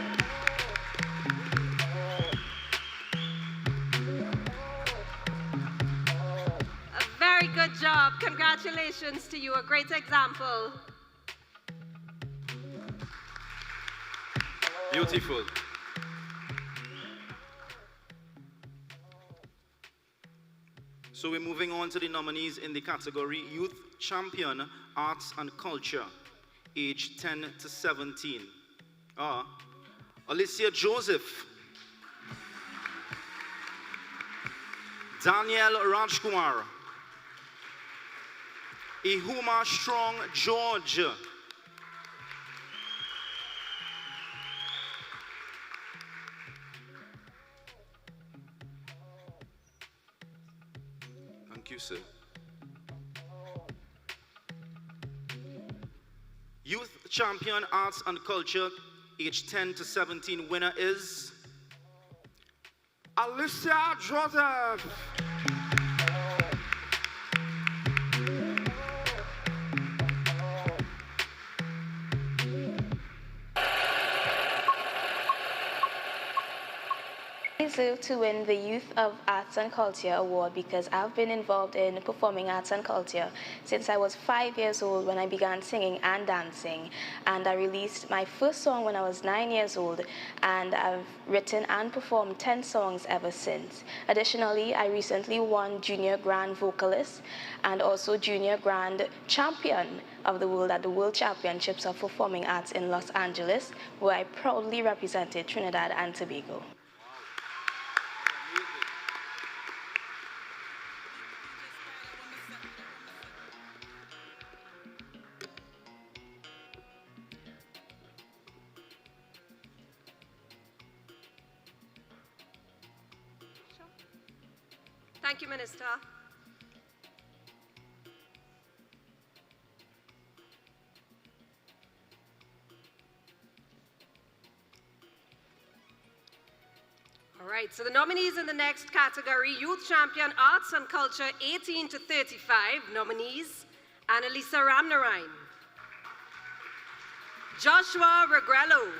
S2: A very good job. Congratulations to you. A great example.
S1: Beautiful. So we're moving on to the nominees in the category Youth Champion Arts and Culture, age 10 to 17. Alicia Joseph, Daniel Rajkumar, Ihuma Strong George, thank you, sir. Youth Champion Arts and Culture, age 10 to 17, winner is Alicia Joseph.
S11: I deserve to win the Youth of Arts and Culture Award because I've been involved in performing arts and culture since I was 5 years old when I began singing and dancing. And I released my first song when I was 9 years old, and I've written and performed 10 songs ever since. Additionally, I recently won Junior Grand Vocalist and also Junior Grand Champion of the World at the World Championships of Performing Arts in Los Angeles, where I proudly represented Trinidad and Tobago.
S2: Thank you, Minister. All right, so the nominees in the next category, Youth Champion Arts and Culture 18 to 35. Nominees, Annalisa Ramnarine, Joshua Regrello,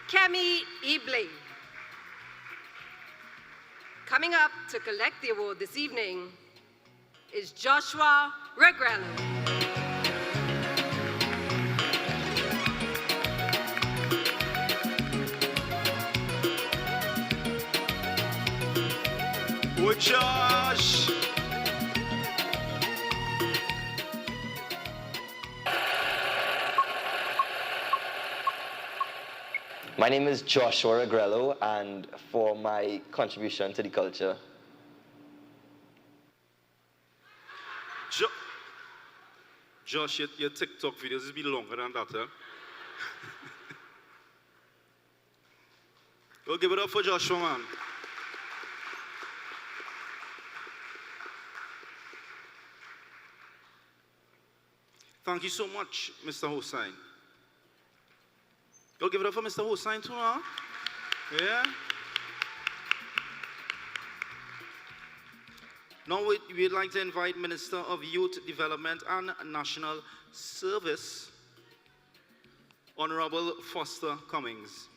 S2: Kemi Ible. Coming up to collect the award this evening is Joshua Regrello.
S1: Would Josh.
S12: My name is Joshua Agrello, and for my contribution to the culture.
S1: Josh, your TikTok videos will be longer than that, huh? We'll give it up for Joshua, man. Thank you so much, Mr. Hossain. We'll give it up for Mr. Hossain too, huh? Yeah. Now we'd like to invite Minister of Youth Development and National Service, Honorable Foster Cummings.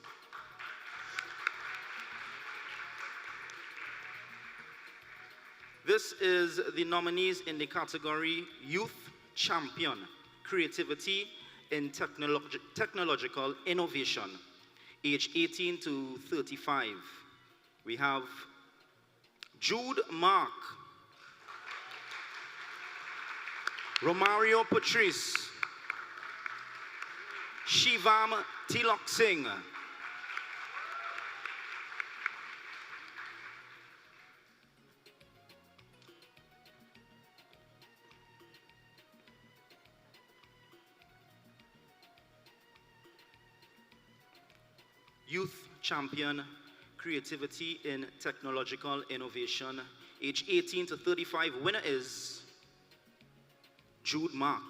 S1: This is the nominees in the category Youth Champion, Creativity in Technological Innovation, age 18 to 35. We have Jude Mark, Romario Patrice, Shivam Tilok Singh, Youth Champion, Creativity in Technological Innovation, age 18 to 35. Winner is Jude Mark.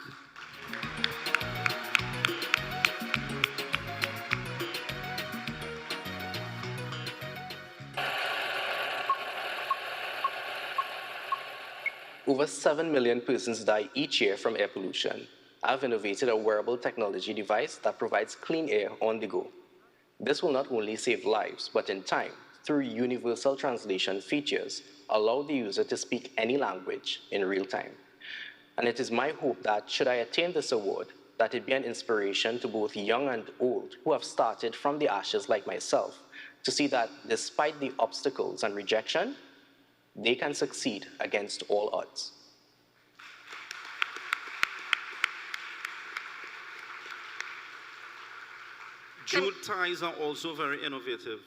S13: Over 7 million persons die each year from air pollution. I've innovated a wearable technology device that provides clean air on the go. This will not only save lives, but in time, through universal translation features, allow the user to speak any language in real time. And it is my hope that should I attain this award, that it be an inspiration to both young and old who have started from the ashes like myself, to see that despite the obstacles and rejection, they can succeed against all odds.
S1: Jude ties are also very innovative.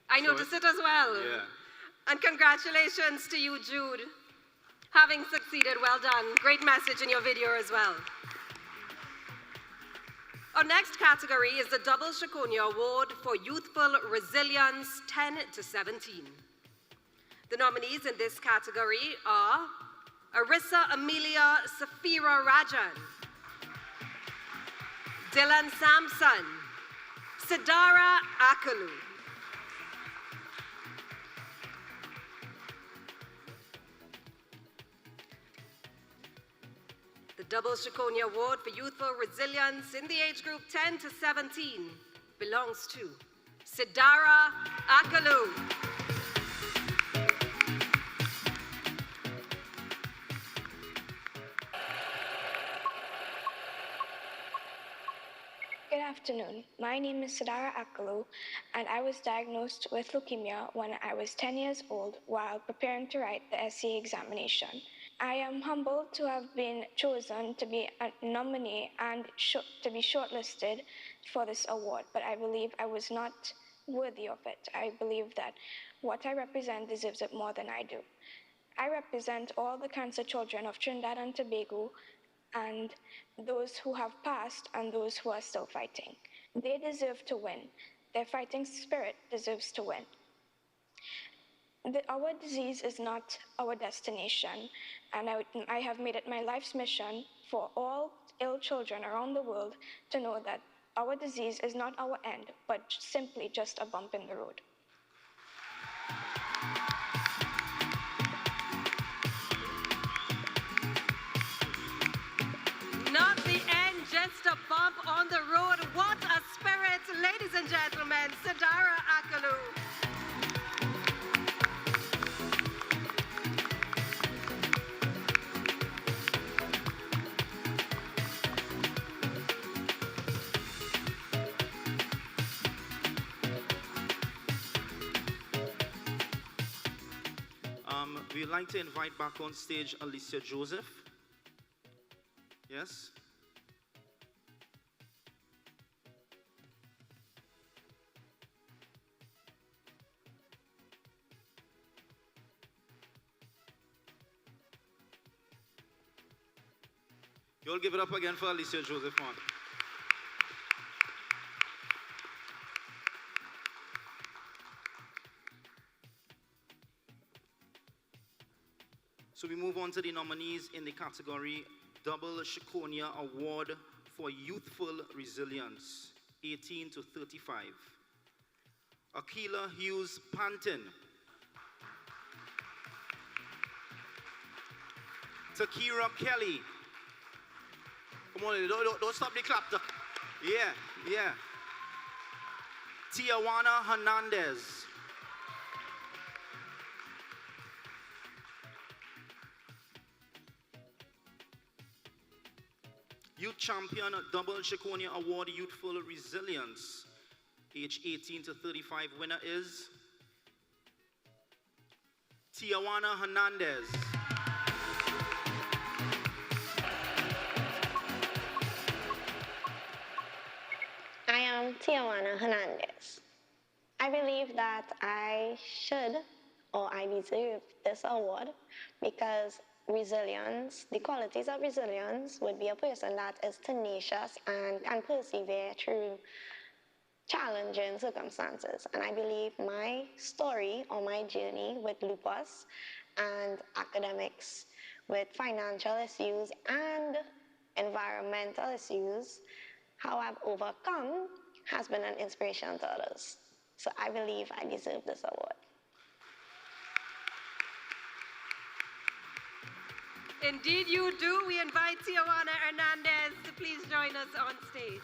S2: I noticed it as well.
S1: Yeah.
S2: And congratulations to you, Jude. Having succeeded, well done. Great message in your video as well. Our next category is the Double Shakonia Award for Youthful Resilience 10 to 17. The nominees in this category are Arissa Amelia Safira Rajan, Dylan Sampson, Sidara Akalu. The Double Shakonia Award for Youthful Resilience in the age group 10 to 17 belongs to Sidara Akalu.
S11: Good afternoon. My name is Sidara Akalu, and I was diagnosed with leukemia when I was 10 years old while preparing to write the SCA examination. I am humbled to have been chosen to be a nominee and to be shortlisted for this award, but I believe I was not worthy of it. I believe that what I represent deserves it more than I do. I represent all the cancer children of Trinidad and Tobago and those who have passed and those who are still fighting. They deserve to win. Their fighting spirit deserves to win. Our disease is not our destination, and I have made it my life's mission for all ill children around the world to know that our disease is not our end, but simply just a bump in the road.
S2: Not the end, just a bump on the road. What a spirit, ladies and gentlemen, Sidara Akalu.
S1: like to invite back on stage Alicia Joseph. Yes? You'll give it up again for Alicia Joseph, man. So we move on to the nominees in the category Double Shikonia Award for Youthful Resilience, 18 to 35. Akila Hughes Panton. Takira Kelly. Come on, don't stop the clap. Yeah. Tijuana Hernandez. Youth Champion Double Shikonia Award Youthful Resilience, age 18 to 35. Winner is Tijuana Hernandez.
S14: I am Tijuana Hernandez. I believe that I should or I deserve this award because resilience, the qualities of resilience would be a person that is tenacious and can persevere through challenging circumstances. And I believe my story or my journey with lupus and academics, with financial issues and environmental issues, how I've overcome has been an inspiration to others. So I believe I deserve this award.
S2: Indeed you do. We invite Tijuana Hernandez to please join us on stage.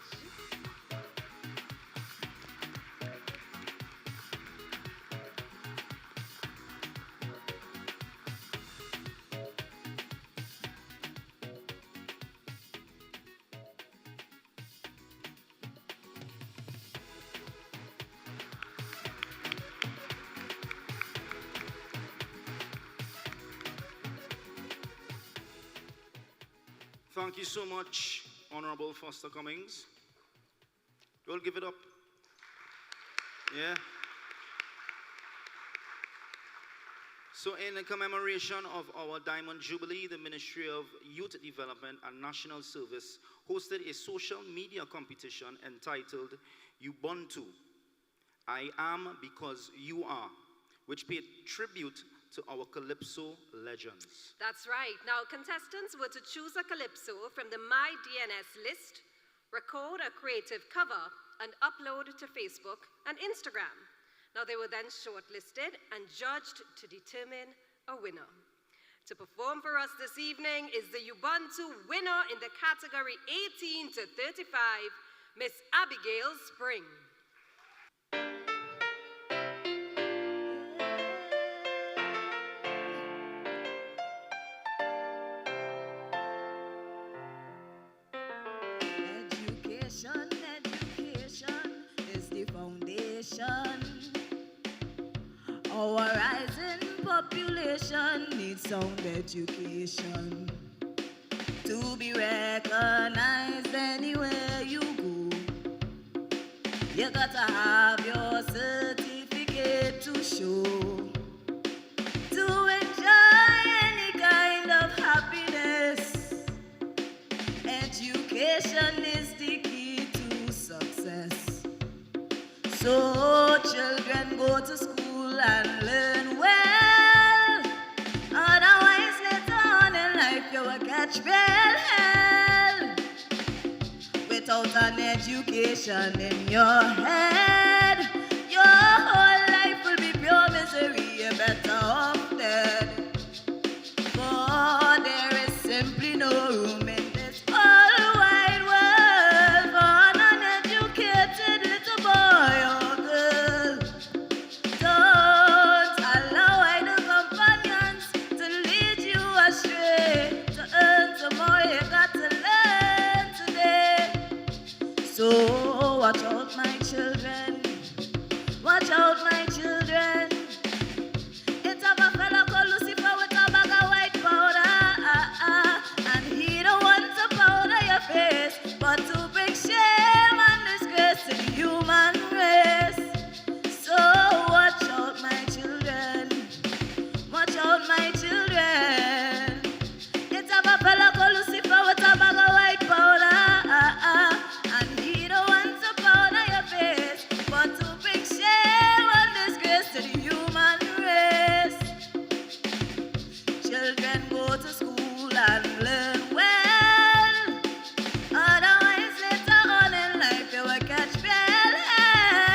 S1: Thank you so much, Honorable Foster Cummings. You'll give it up. Yeah. So in commemoration of our Diamond Jubilee, the Ministry of Youth Development and National Service hosted a social media competition entitled Ubuntu, I Am Because You Are, which paid tribute to our Calypso legends.
S2: That's right. Now, contestants were to choose a Calypso from the MYDNS list, record a creative cover, and upload to Facebook and Instagram. Now, they were then shortlisted and judged to determine a winner. To perform for us this evening is the Ubuntu winner in the category 18 to 35, Miss Abigail Spring.
S15: Education is the foundation. Our rising population needs sound education to be recognized anywhere you go. You gotta have your certificate to show, to enjoy any kind of happiness. Education is the key to success. So children go to school and learn well. Otherwise later on in life you will catch real hell. Without an education in your head, your whole life will be pure misery. You're better off dead. For there is simply no room in this whole wide world for an uneducated little boy or girl. Don't allow idle companions to lead you astray. To earn tomorrow, you got to learn today. So watch out, my children. Watch out, my children. It's of a fellow called Lucifer with a children go to school and learn well. Otherwise, later on in life, you will catch hell.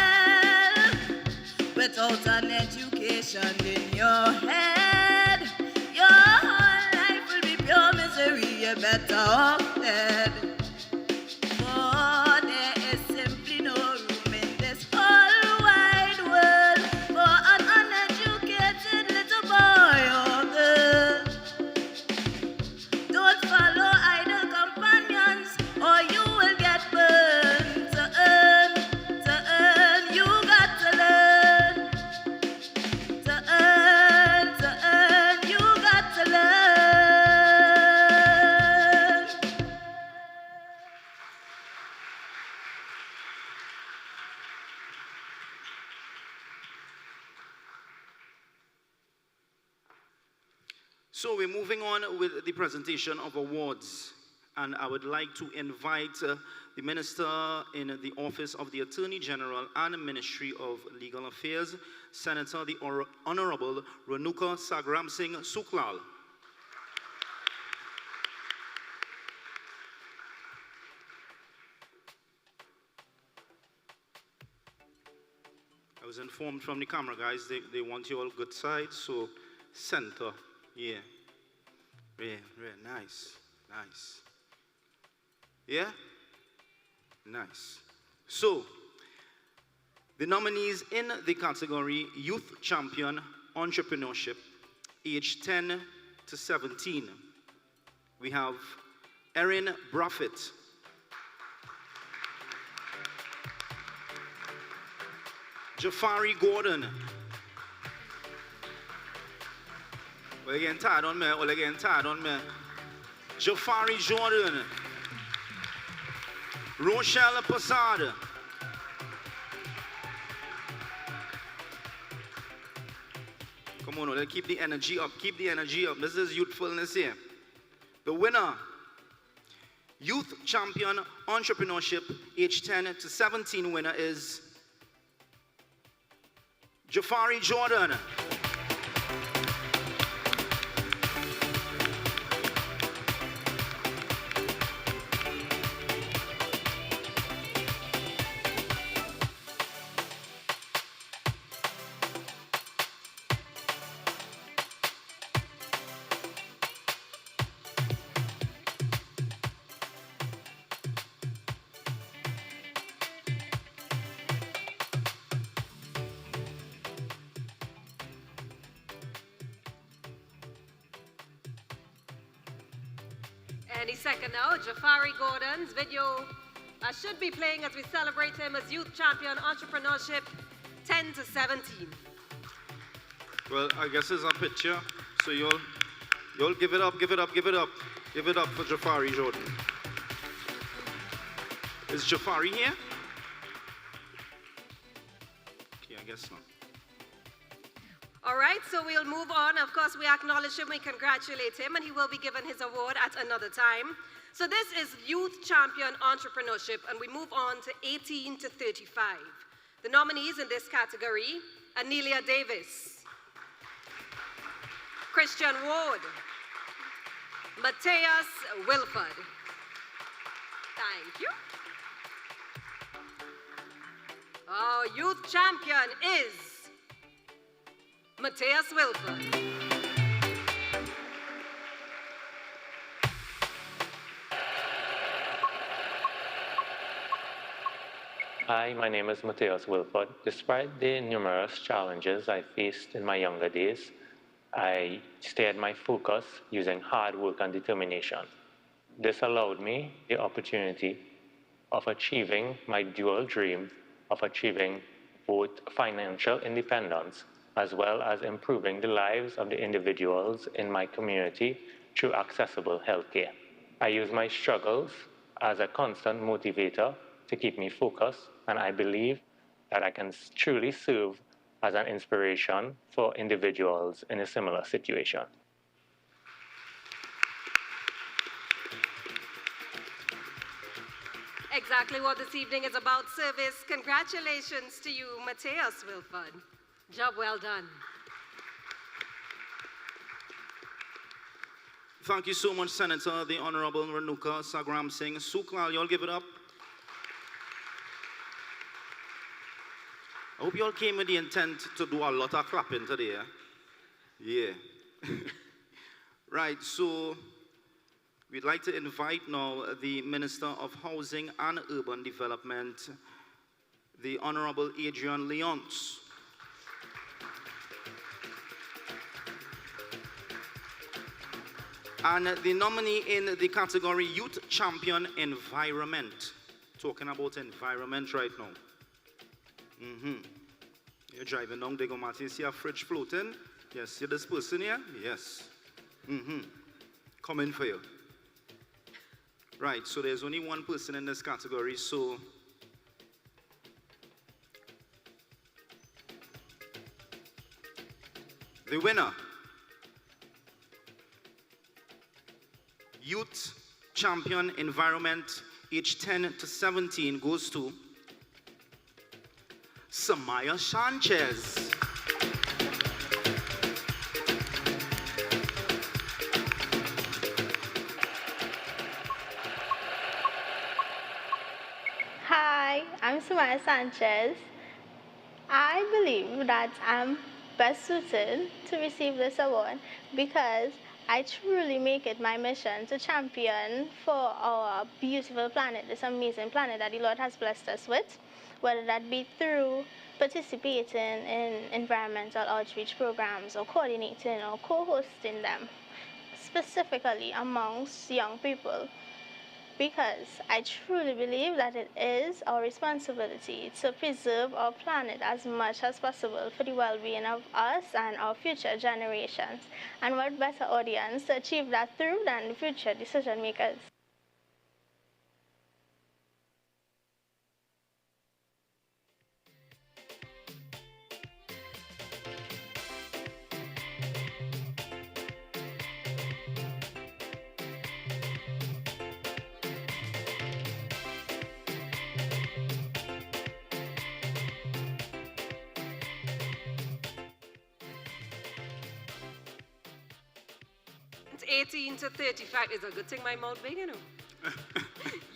S15: Without an education in your head, your whole life will be pure misery. You're better off dead. For there is simply no room in this whole wide world for an uneducated little boy or girl. Don't follow idle companions or you will get burned. To earn, you got to learn. To earn, you got to learn.
S1: So we're moving on with the presentation of awards. And I would like to invite the Minister in the Office of the Attorney General and Ministry of Legal Affairs, Senator the Honorable Renuka Sagram Singh Suklal. I was informed from the camera guys, they want you all good side, so center, yeah. Yeah, nice, nice. Yeah? Nice. So, the nominees in the category Youth Champion Entrepreneurship, age 10 to 17. We have Erin Braffett, Jafari Gordon. Well, again, tired on me. Well, again, tired on me. Jafari Jordan. Rochelle Posada. Come on, let's keep the energy up. Keep the energy up. This is youthfulness here. The winner, Youth Champion Entrepreneurship, age 10 to 17 winner is Jafari Jordan.
S2: Any second now, Jafari Gordon's video should be playing as we celebrate him as Youth Champion Entrepreneurship 10 to 17.
S1: Well, I guess it's a picture, so you'll give it up, give it up, give it up. Give it up for Jafari Jordan. Is Jafari here? Okay, I guess not.
S2: All right, so we'll move on. Of course, we acknowledge him, we congratulate him, and he will be given his award at another time. So this is Youth Champion Entrepreneurship, and we move on to 18 to 35. The nominees in this category, Anelia Davis, Christian Ward, Mateus Wilford. Thank you. Our youth champion is Mateus Wilford.
S16: Hi, my name is Mateus Wilford. Despite the numerous challenges I faced in my younger days, I stayed my focus using hard work and determination. This allowed me the opportunity of achieving my dual dream of achieving both financial independence as well as improving the lives of the individuals in my community through accessible healthcare. I use my struggles as a constant motivator to keep me focused, and I believe that I can truly serve as an inspiration for individuals in a similar situation.
S2: Exactly what this evening is about, service. Congratulations to you, Mateus Wilford. Job well done.
S1: Thank you so much, Senator, the Honorable Renuka Sagram Singh. Sukla, y'all give it up. I hope y'all came with the intent to do a lot of clapping today. Yeah. Right, so we'd like to invite now the Minister of Housing and Urban Development, the Honorable Adrian Leonce. And the nominee in the category Youth Champion Environment. Talking about environment right now. You're driving down Diego Martin, see a fridge floating? Yes, see this person here? Yes. Coming for you. Right, so there's only one person in this category, so the winner, Youth Champion Environment, age 10 to 17, goes to Samaya Sanchez.
S17: Hi, I'm Samaya Sanchez. I believe that I'm best suited to receive this award because I truly make it my mission to champion for our beautiful planet, this amazing planet that the Lord has blessed us with, whether that be through participating in environmental outreach programs or coordinating or co-hosting them, specifically amongst young people. Because I truly believe that it is our responsibility to preserve our planet as much as possible for the well-being of us and our future generations. And what better audience to achieve that through than the future decision makers?
S2: It's 18 to 35 is a good thing my mouth big, you know.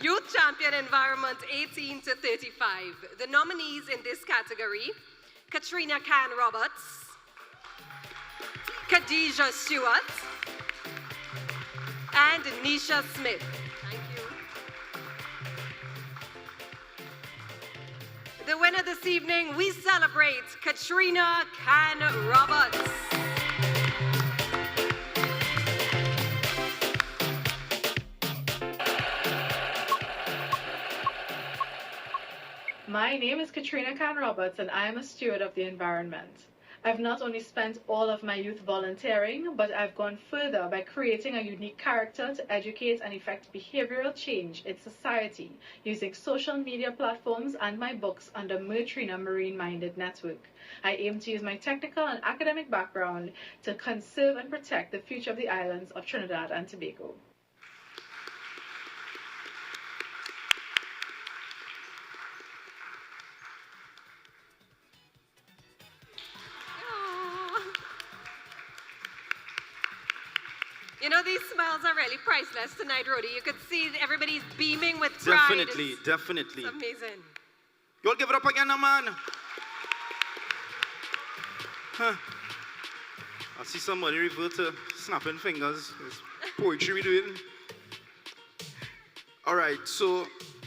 S2: Youth Champion Environment 18 to 35. The nominees in this category, Katrina Khan Roberts, Khadijah Stewart, and Nisha Smith. Thank you. The winner this evening, we celebrate Katrina Khan Roberts.
S18: My name is Katrina Khan Roberts and I am a steward of the environment. I've not only spent all of my youth volunteering, but I've gone further by creating a unique character to educate and effect behavioral change in society using social media platforms and my books under Mertrina Marine Minded Network. I aim to use my technical and academic background to conserve and protect the future of the islands of Trinidad and Tobago.
S2: You know, these smiles are really priceless tonight, Rhodey. You could see everybody's beaming with pride.
S1: Definitely, definitely.
S2: It's amazing.
S1: You all give it up again, man. Huh. I see somebody revert to snapping fingers. It's poetry we're doing. All right, so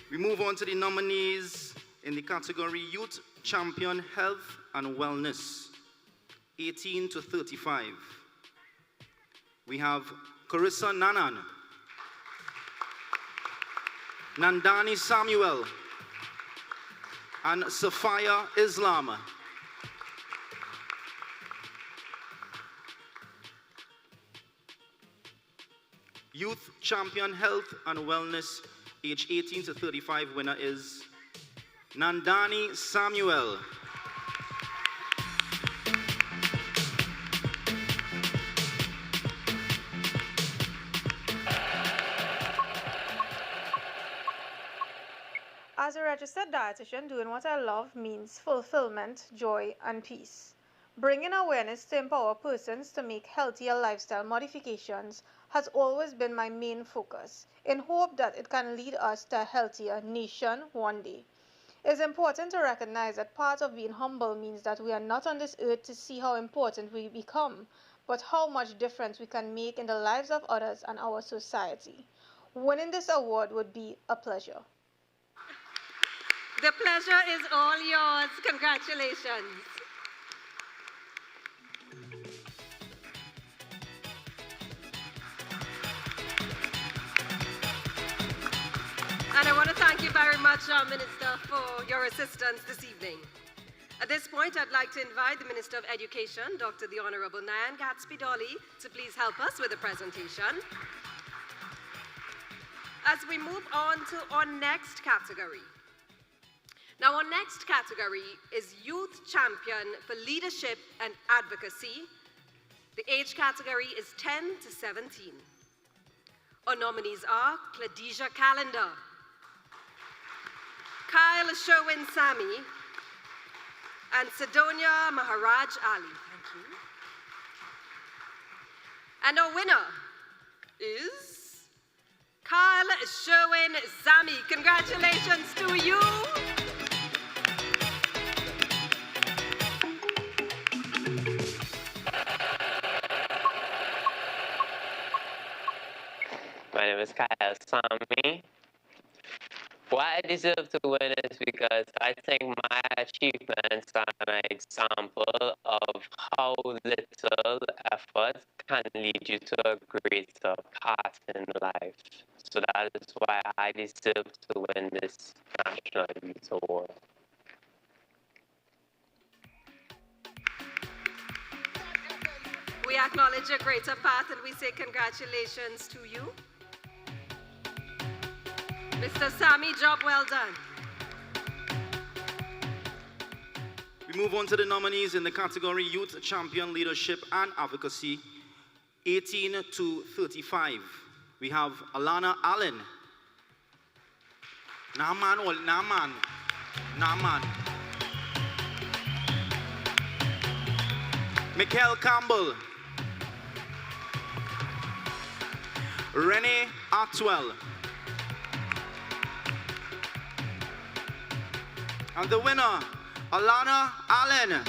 S1: we move on to the nominees in the category Youth Champion Health and Wellness, 18 to 35. We have Carissa Nanan, Nandani Samuel, and Sophia Islam. Youth Champion Health and Wellness, age 18 to 35, winner is Nandani Samuel.
S19: As a registered dietitian, doing what I love means fulfillment, joy, and peace. Bringing awareness to empower persons to make healthier lifestyle modifications has always been my main focus, in hope that it can lead us to a healthier nation one day. It is important to recognize that part of being humble means that we are not on this earth to see how important we become, but how much difference we can make in the lives of others and our society. Winning this award would be a pleasure.
S2: The pleasure is all yours. Congratulations. And I want to thank you very much, Minister, for your assistance this evening. At this point, I'd like to invite the Minister of Education, Dr. the Honorable Nyan Gatsby-Dolly, to please help us with the presentation. As we move on to our next category. Now, our next category is Youth Champion for Leadership and Advocacy. The age category is 10 to 17. Our nominees are Claudia Calendar, Kyle Sherwin Sami, and Sidonia Maharaj Ali. Thank you. And our winner is Kyle Sherwin Sami. Congratulations to you.
S20: My name is Kyle Sami. Why I deserve to win is because I think my achievements are an example of how little effort can lead you to a greater path in life. So that is why I deserve to win this National Youth Award.
S2: We acknowledge a greater path and we say congratulations to you. Mr. Sami, job well done.
S1: We move on to the nominees in the category Youth Champion Leadership and Advocacy, 18 to 35. We have Alana Allen. Naman. Mikhail Campbell. Renee Atwell. And the winner, Alana Allen.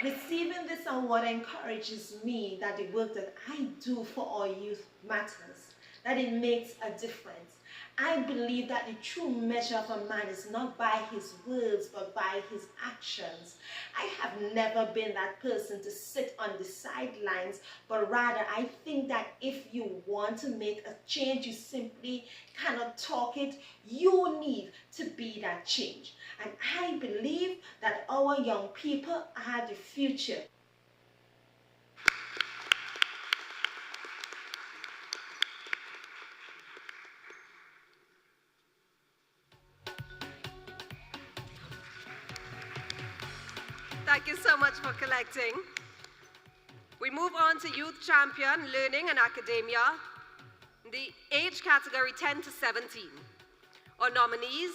S21: Receiving this award encourages me that the work that I do for our youth matters, that it makes a difference. I believe that the true measure of a man is not by his words, but by his actions. I have never been that person to sit on the sidelines, but rather I think that if you want to make a change, you simply cannot talk it. You need to be that change. And I believe that our young people are the future.
S2: Thank you so much for collecting. We move on to Youth Champion, Learning and Academia, the age category 10 to 17. Our nominees,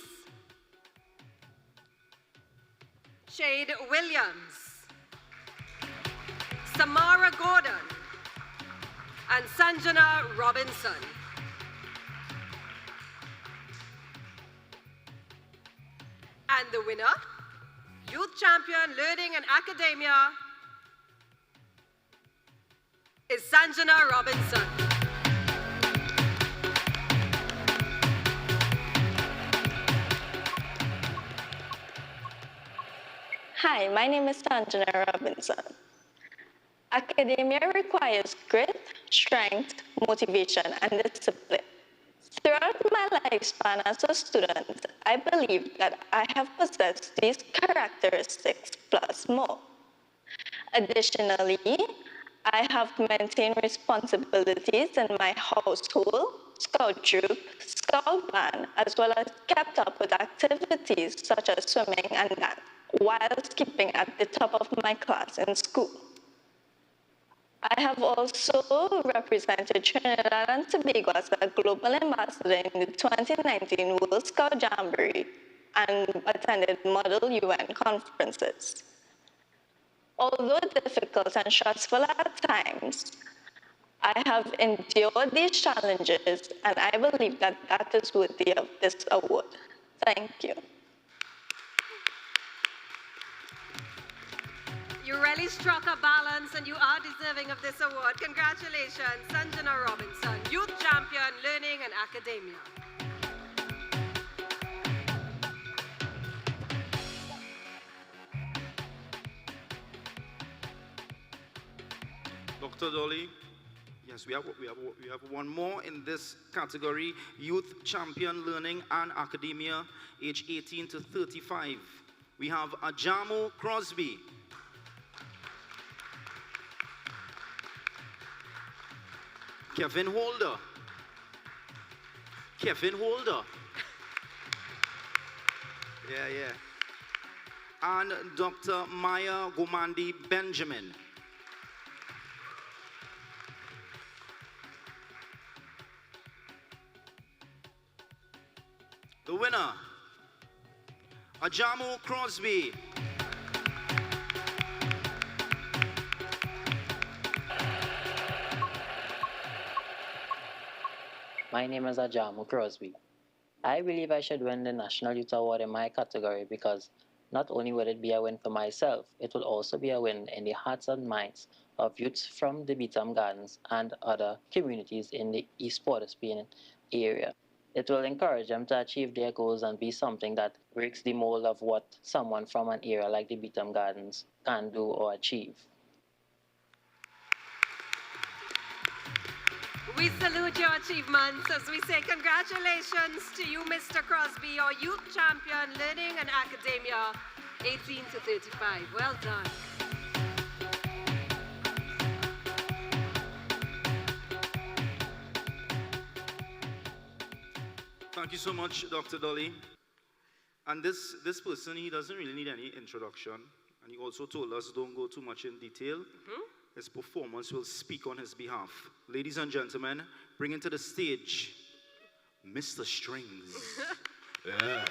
S2: Shade Williams, Samara Gordon, and Sanjana Robinson. And the winner, Youth Champion, Learning and Academia, is Sanjana Robinson.
S22: Hi, my name is Sanjana Robinson. Academia requires grit, strength, motivation, and discipline. Throughout my lifespan as a student, I believe that I have possessed these characteristics plus more. Additionally, I have maintained responsibilities in my household, scout troop, scout band, as well as kept up with activities such as swimming and dance, while keeping at the top of my class in school. I have also represented Trinidad and Tobago as a global ambassador in the 2019 World Scout Jamboree and attended Model UN conferences. Although difficult and stressful at times, I have endured these challenges and I believe that that is worthy of this award. Thank you.
S2: You really struck a balance and you are deserving of this award. Congratulations, Sanjana Robinson, Youth Champion, Learning and Academia.
S1: Dr. Dolly, yes, we have one more in this category, Youth Champion Learning and Academia, age 18 to 35. We have Ajamo Crosby. Kevin Holder. Kevin Holder. Yeah. And Dr. Maya Gomandi Benjamin. The winner, Ajamo Crosby.
S4: My name is Ajamo Crosby. I believe I should win the National Youth Award in my category because not only would it be a win for myself, it will also be a win in the hearts and minds of youths from the Beetham Gardens and other communities in the East Port of Spain area. It will encourage them to achieve their goals and be something that breaks the mold of what someone from an area like the Beetham Gardens can do or achieve.
S2: We salute your achievements as we say congratulations to you, Mr. Crosby, your Youth Champion, Learning and Academia, 18 to 35. Well done.
S1: Thank you so much, Dr. Dolly. And this person, he doesn't really need any introduction. And he also told us don't go too much in detail. His performance will speak on his behalf. Ladies and gentlemen, bring into the stage, Mr. Strings. Yeah.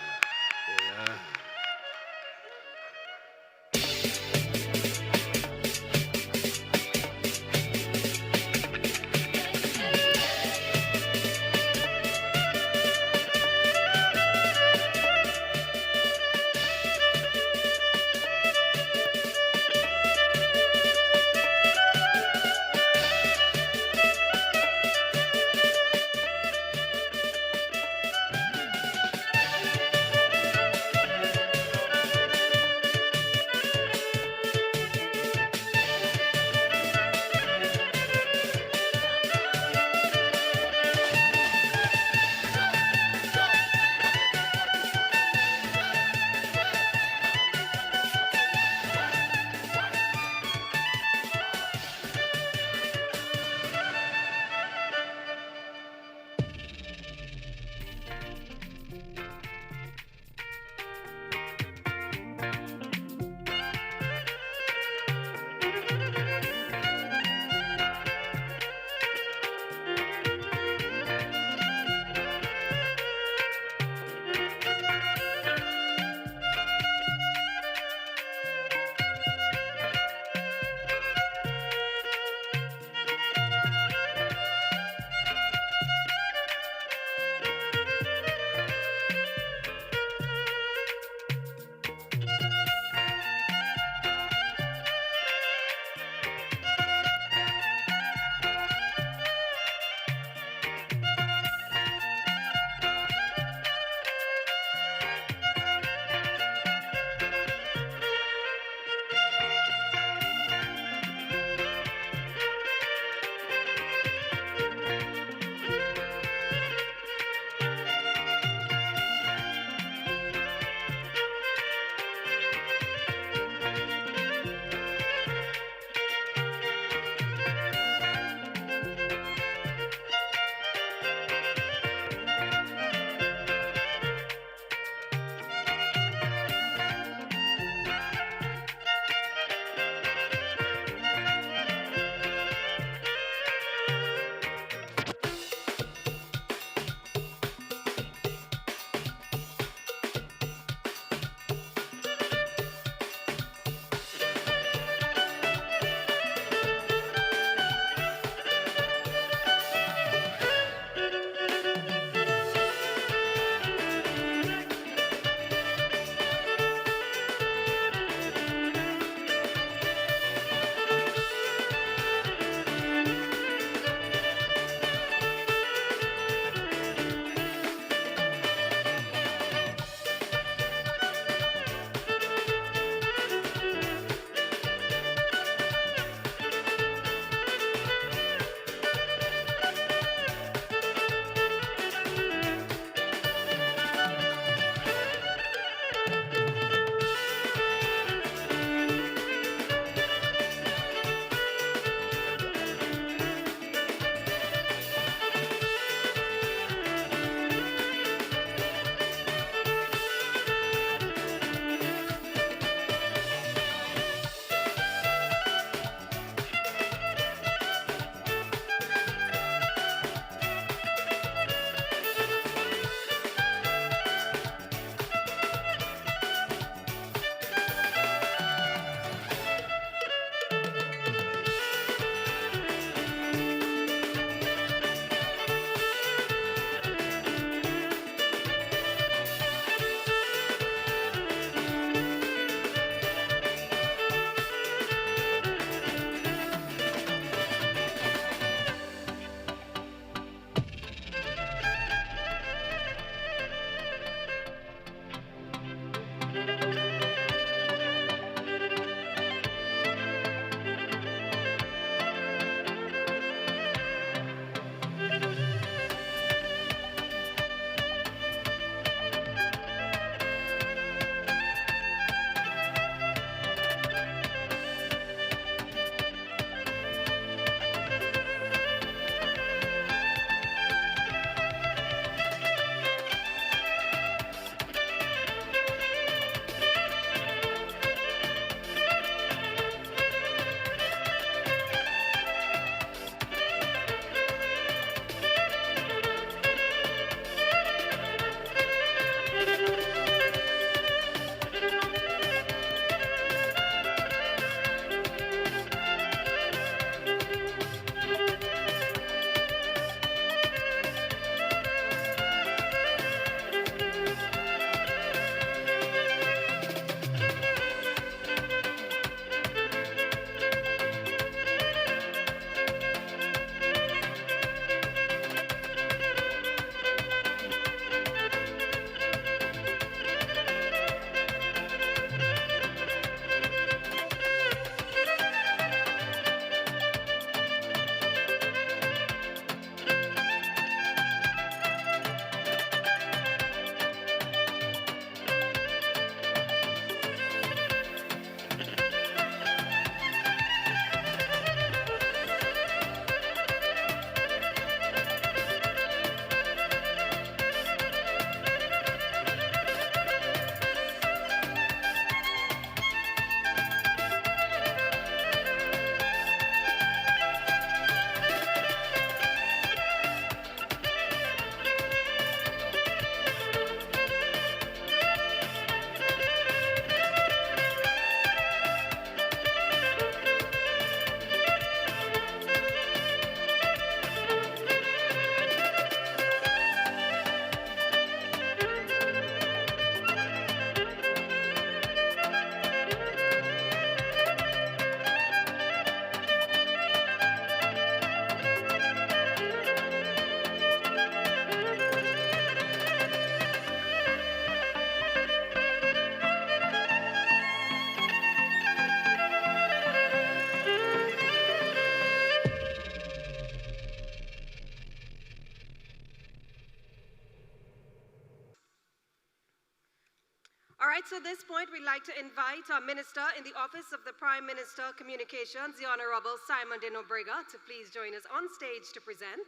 S2: so at this point, we'd like to invite our Minister in the Office of the Prime Minister Communications, the Honorable Simon de Nobrega, to please join us on stage to present.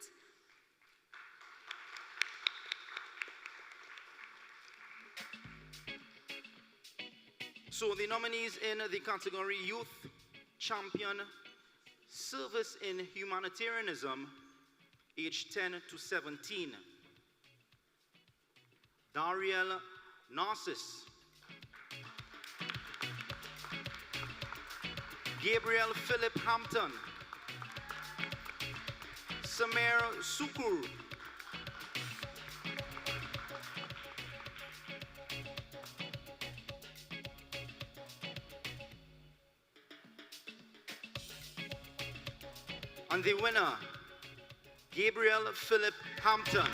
S1: So the nominees in the category Youth Champion Service in Humanitarianism, age 10 to 17. Dariel Narcis. Gabriel Philip Hampton. Samir Sukur. And the winner, Gabriel Philip Hampton.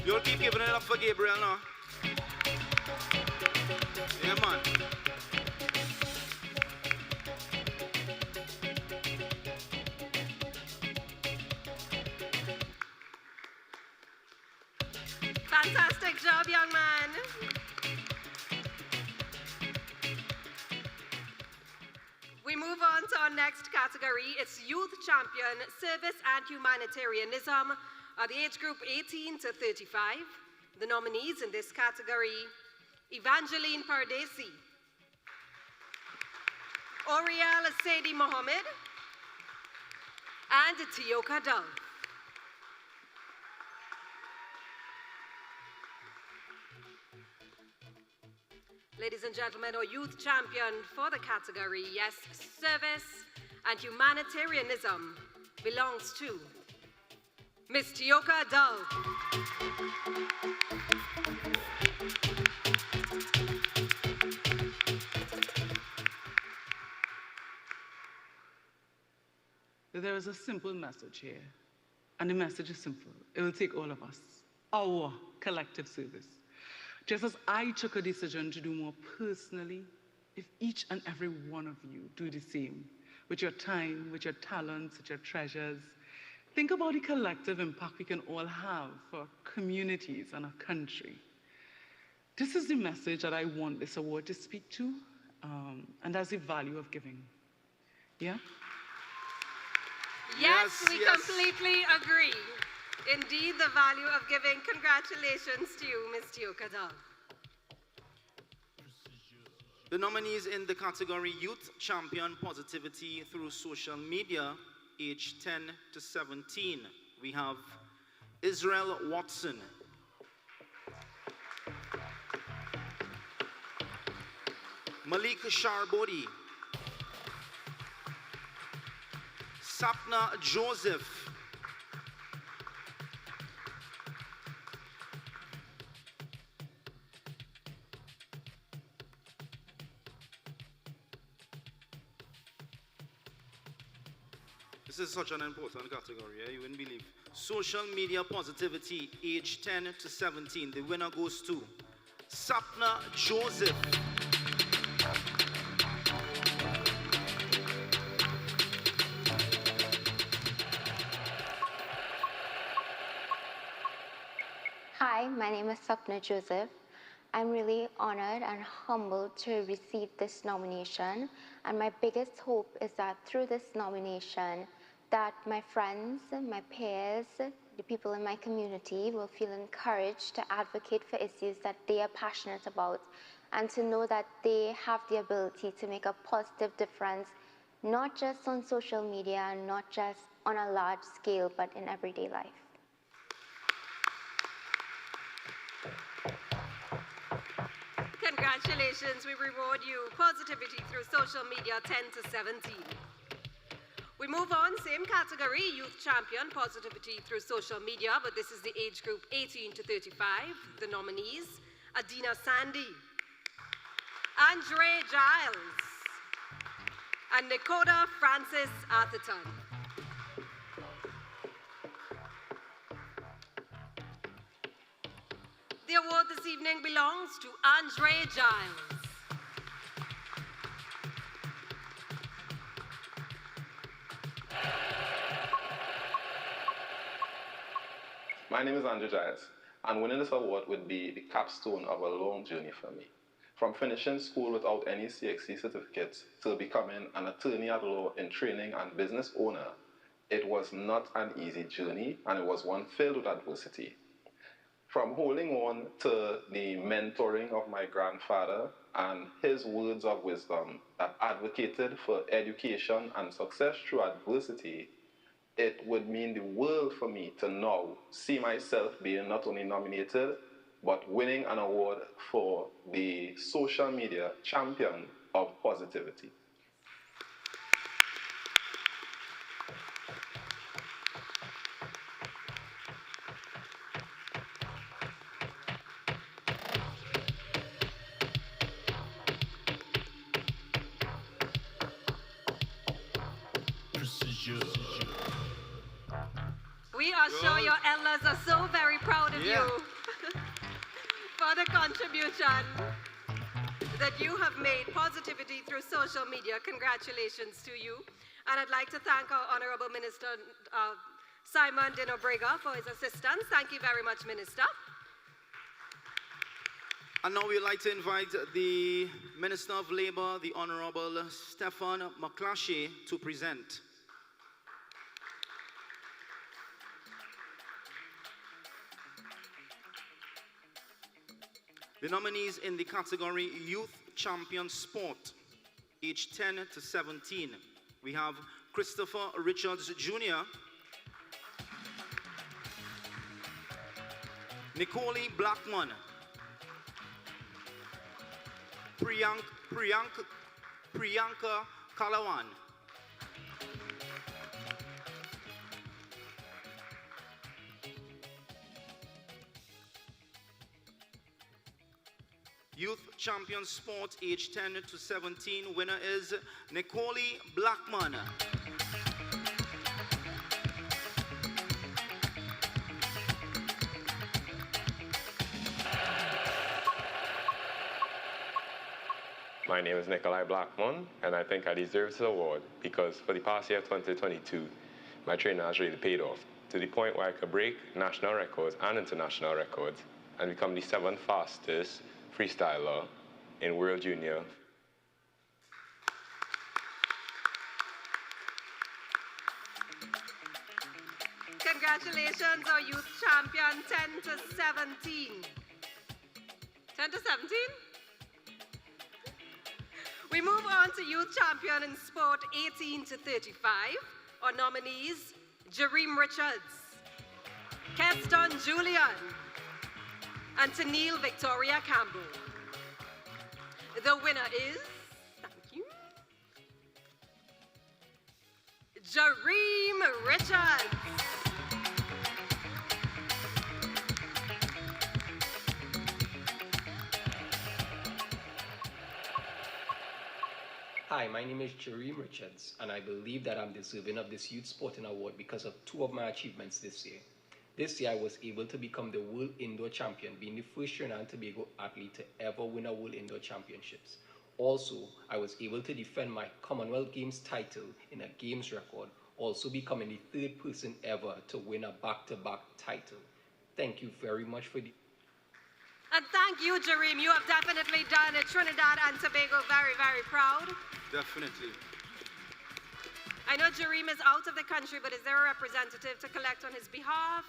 S1: You'll keep giving it up for Gabriel now. Yeah, man.
S2: Fantastic job, young man. We move on to our next category. It's Youth Champion Service and Humanitarianism, the age group 18 to 35. The nominees in this category: Evangeline Pardesi, Oriel Saidi Mohammed, and Tioka Dove. Ladies and gentlemen, our youth champion for the category, yes, service and humanitarianism, belongs to Miss Tioka Dove.
S5: There is a simple message here, and the message is simple. It will take all of us, our collective service. Just as I took a decision to do more personally, if each and every one of you do the same, with your time, with your talents, with your treasures, think about the collective impact we can all have for our communities and our country. This is the message that I want this award to speak to, and that's the value of giving. Yeah?
S2: Yes, we completely agree. Indeed, the value of giving. Congratulations to you, Ms. Tioka Dove.
S1: The nominees in the category Youth Champion Positivity through Social Media, age 10 to 17. We have Israel Watson, Malik Sharbodi, Sapna Joseph, this is such an important category, you wouldn't believe. Social Media Positivity, age 10 to 17. The winner goes to Sapna Joseph.
S6: Hi, my name is Sapna Joseph. I'm really honored and humbled to receive this nomination, and my biggest hope is that through this nomination, that my friends, my peers, the people in my community will feel encouraged to advocate for issues that they are passionate about, and to know that they have the ability to make a positive difference, not just on social media, not just on a large scale, but in everyday life.
S2: Congratulations, we reward you positivity through social media 10 to 17. We move on, same category, Youth Champion Positivity through social media, but this is the age group 18 to 35. The nominees, Adina Sandy, Andre Giles, and Nicoda Francis Atherton. The award this evening belongs to Andre Giles.
S7: My name is Andrew Giles, and winning this award would be the capstone of a long journey for me. From finishing school without any CXC certificates to becoming an attorney at law in training and business owner, it was not an easy journey, and it was one filled with adversity. From holding on to the mentoring of my grandfather and his words of wisdom that advocated for education and success through adversity, it would mean the world for me to now see myself being not only nominated, but winning an award for the social media champion of positivity.
S2: We are sure your elders are so very proud of you for the contribution that you have made positivity through social media. Congratulations to you. And I'd like to thank our Honorable Minister Simon de Nobrega for his assistance. Thank you very much, Minister.
S1: And now we'd like to invite the Minister of Labour, the Honorable Stephen McClashy, to present. The nominees in the category Youth Champion Sport, age 10 to 17. We have Christopher Richards Jr., Nicole Blackman, Priyanka Kalawan, Youth Champion Sport, age 10 to 17. Winner is Nicole Blackman.
S8: My name is Nikolai Blackmon, and I think I deserve this award because for the past year, 2022, my training has really paid off to the point where I could break national records and international records and become the 7th fastest freestyler in World Junior.
S2: Congratulations, our youth champion, 10 to 17. 10 to 17? We move on to youth champion in sport, 18 to 35. Our nominees, Jareem Richards, Keston Julian, and Tennille Victoria Campbell. The winner is, thank you, Jareem Richards.
S23: Hi, my name is Jareem Richards, and I believe that I'm deserving of this Youth Sporting Award because of two of my achievements this year. This year, I was able to become the World Indoor Champion, being the first Trinidad and Tobago athlete to ever win a World Indoor Championships. Also, I was able to defend my Commonwealth Games title in a games record, also becoming the third person ever to win a back-to-back title. Thank you very much for the...
S2: And thank you, Jareem. You have definitely done Trinidad and Tobago very, very proud.
S1: Definitely.
S2: I know Jareem is out of the country, but is there a representative to collect on his behalf?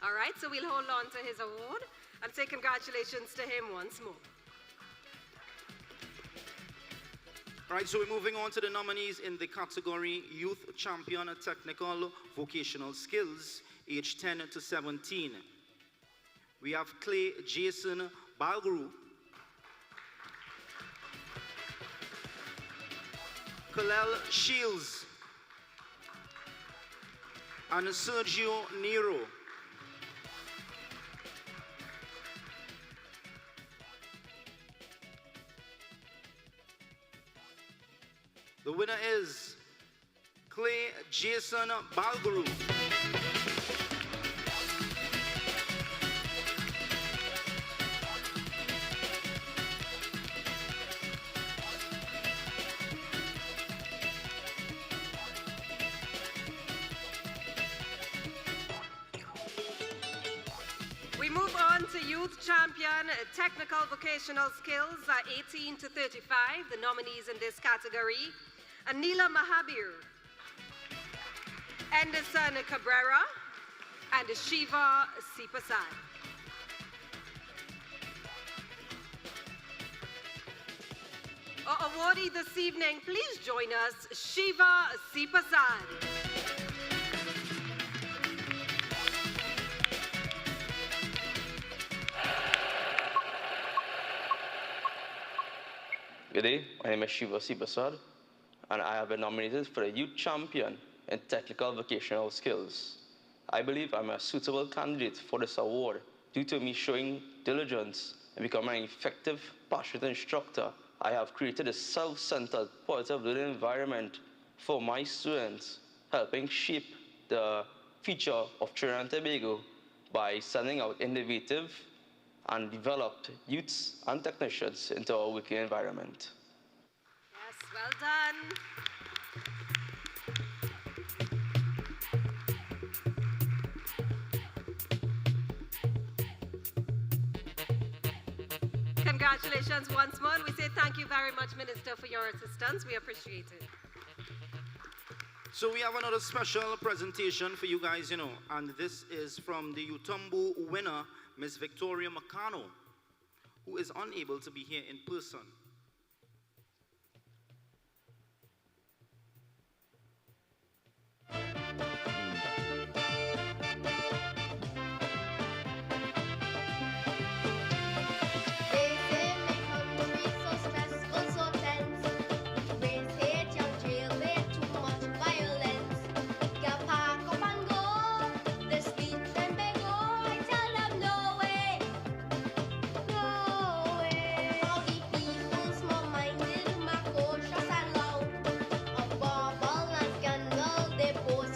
S2: All right, so we'll hold on to his award and say congratulations to him once more.
S1: All right, so we're moving on to the nominees in the category Youth Champion Technical Vocational Skills, age 10 to 17. We have Clay Jason Balguru, Kalel Shields, and Sergio Nero. The winner is Clay Jason Balguru.
S2: move on to Youth Champion Technical Vocational Skills 18 to 35. The nominees in this category: Anila Mahabir, Anderson Cabrera, and Shiva Sipasad. Our awardee this evening, please join us, Shiva Sipasad.
S3: Good day, my name is Shiva Sipasad, and I have been nominated for the Youth Champion in Technical Vocational Skills. I believe I'm a suitable candidate for this award due to me showing diligence and becoming an effective, passionate instructor. I have created a self-centered, positive learning environment for my students, helping shape the future of Trinidad and Tobago by sending out innovative and developed youths and technicians into our working environment.
S2: Yes, well done. Congratulations once more. We say thank you very much, Minister, for your assistance. We appreciate it.
S1: So we have another special presentation for you guys, and this is from the Utumbu winner, Miss Victoria Makano, who is unable to be here in person.
S9: Post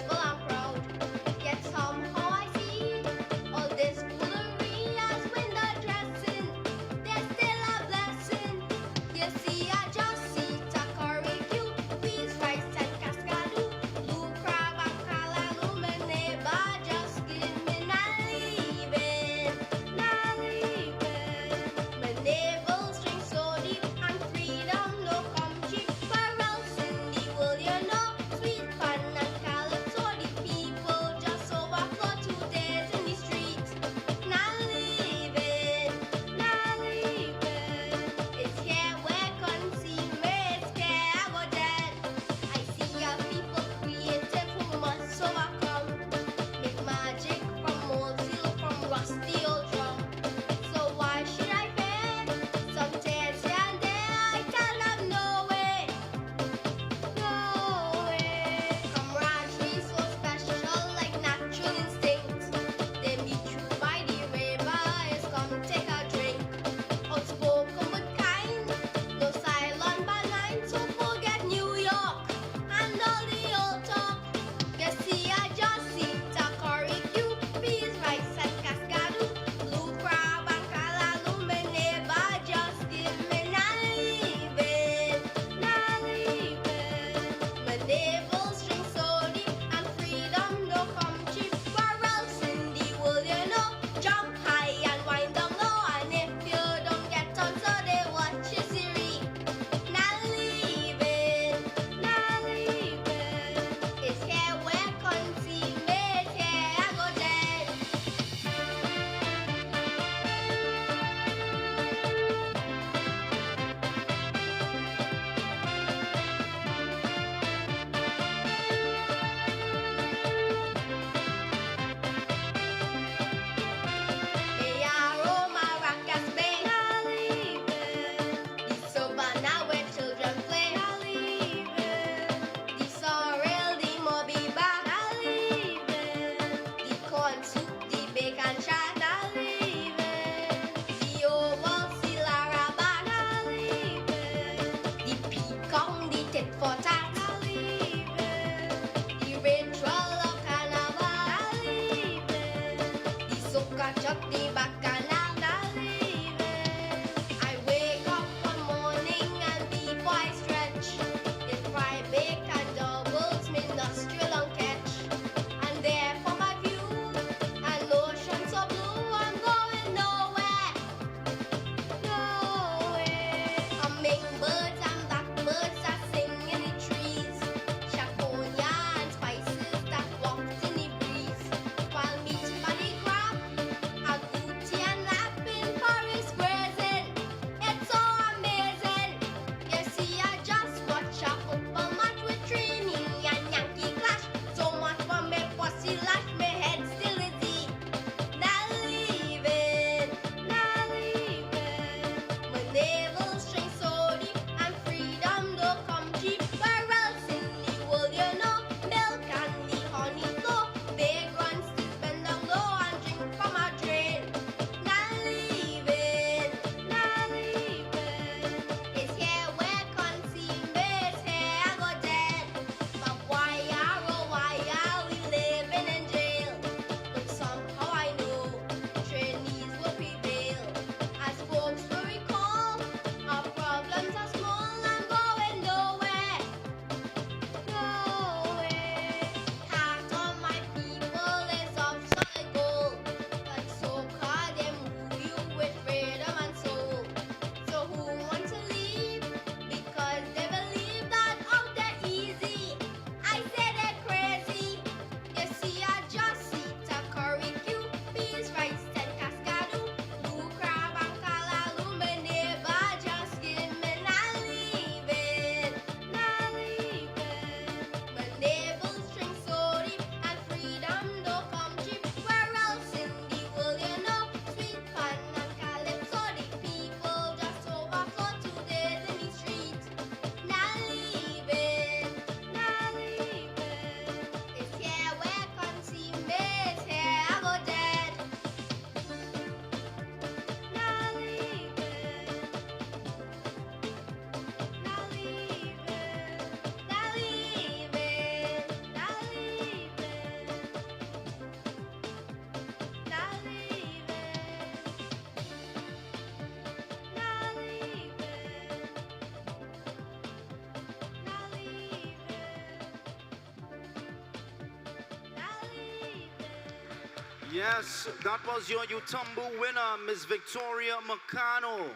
S1: Yes, that was your Utumbo winner, Miss Victoria Macano.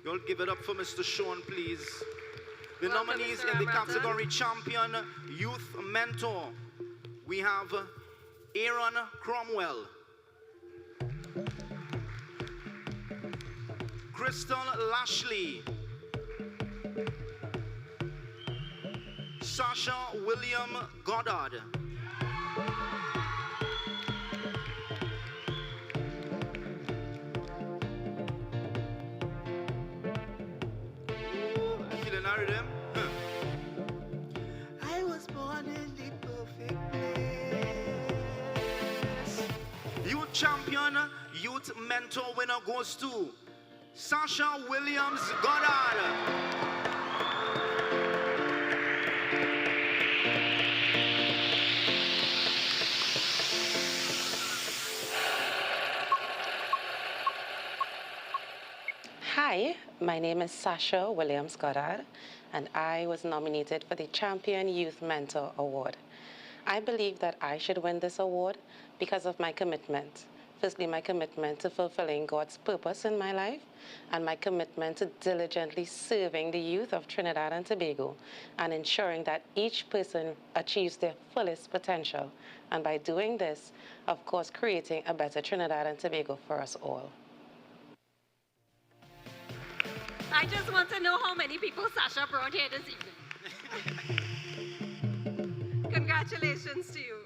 S1: You'll give it up for Mr. Sean, please. The
S2: Welcome,
S1: nominees
S2: Mr.
S1: in the
S2: Ramratan.
S1: category Champion Youth Mentor. We have Aaron Cromwell, Crystal Lashley, Sasha William Goddard, feeling out of them?
S15: I was born in the perfect place.
S1: Youth Champion, Youth Mentor winner goes to Sasha Williams Goddard.
S9: Hi, my name is Sasha Williams Goddard, and I was nominated for the Champion Youth Mentor Award. I believe that I should win this award because of my commitment. Firstly, my commitment to fulfilling God's purpose in my life, and my commitment to diligently serving the youth of Trinidad and Tobago and ensuring that each person achieves their fullest potential. And by doing this, of course, creating a better Trinidad and Tobago for us all.
S2: I just want to know how many people Sasha brought here this evening. Congratulations to you.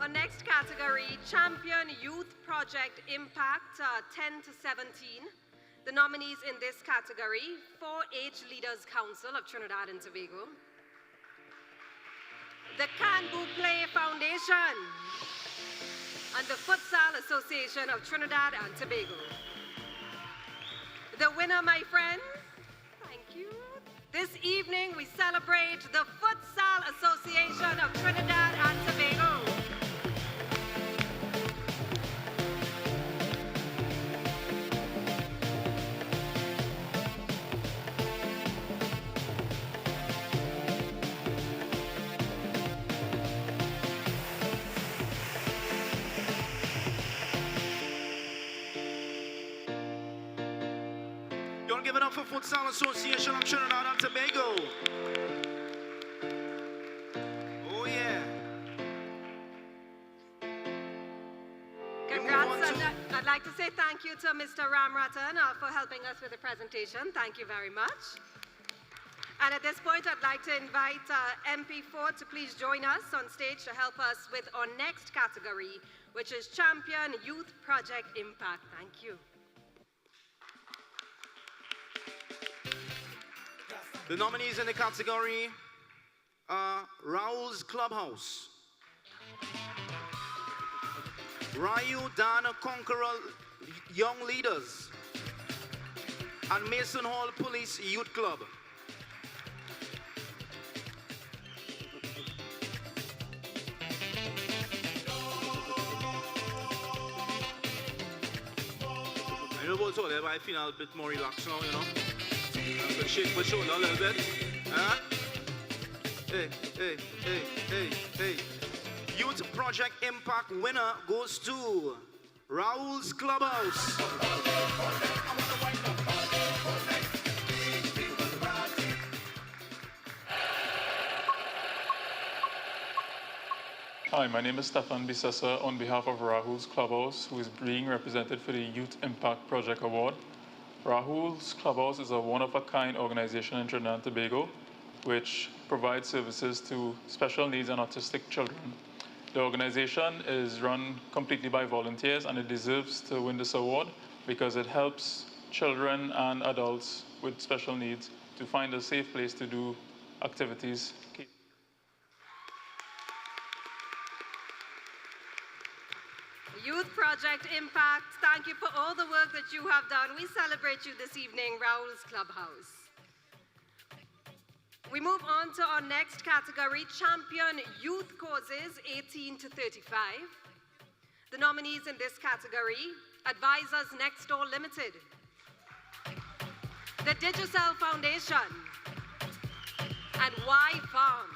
S2: Our next category, Champion Youth Project Impact 10 to 17. The nominees in this category, 4-H Leaders Council of Trinidad and Tobago, the Canbu Play Foundation, and the Futsal Association of Trinidad and Tobago. The winner, my friends, thank you. This evening we celebrate the Futsal Association of Trinidad and Tobago.
S1: Y'all give it up for Futsal Association of Trinidad and Tobago. Oh yeah.
S2: Congrats, and I'd like to say thank you to Mr. Ramratan for helping us with the presentation. Thank you very much. And at this point, I'd like to invite MP4 to please join us on stage to help us with our next category, which is Champion Youth Project Impact. Thank you.
S1: The nominees in the category are Raoul's Clubhouse, Ryu Dana Conqueror Young Leaders, and Mason Hall Police Youth Club. I know about all that, but I feel a bit more relaxed now, you know. I could shake my shoulder a little bit. Huh? Hey, hey, hey, hey, hey. Youth Project Impact winner goes to Raoul's Clubhouse.
S10: Hi, my name is Stefan Bisessa on behalf of Rahul's Clubhouse, who is being represented for the Youth Impact Project Award. Rahul's Clubhouse is a one-of-a-kind organization in Trinidad and Tobago, which provides services to special needs and autistic children. The organization is run completely by volunteers, and it deserves to win this award because it helps children and adults with special needs to find a safe place to do activities.
S2: Youth Project Impact, thank you for all the work that you have done. We celebrate you this evening, Raoul's Clubhouse. We move on to our next category, Champion Youth Causes 18 to 35. The nominees in this category, Advisors Next Door Limited, the Digicel Foundation, and Y Farm.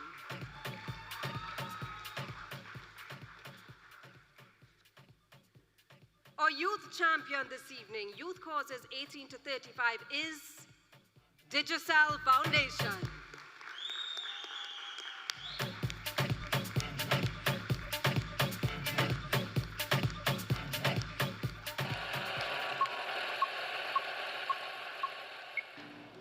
S2: Our youth champion this evening, Youth Causes 18 to 35, is Digicel Foundation.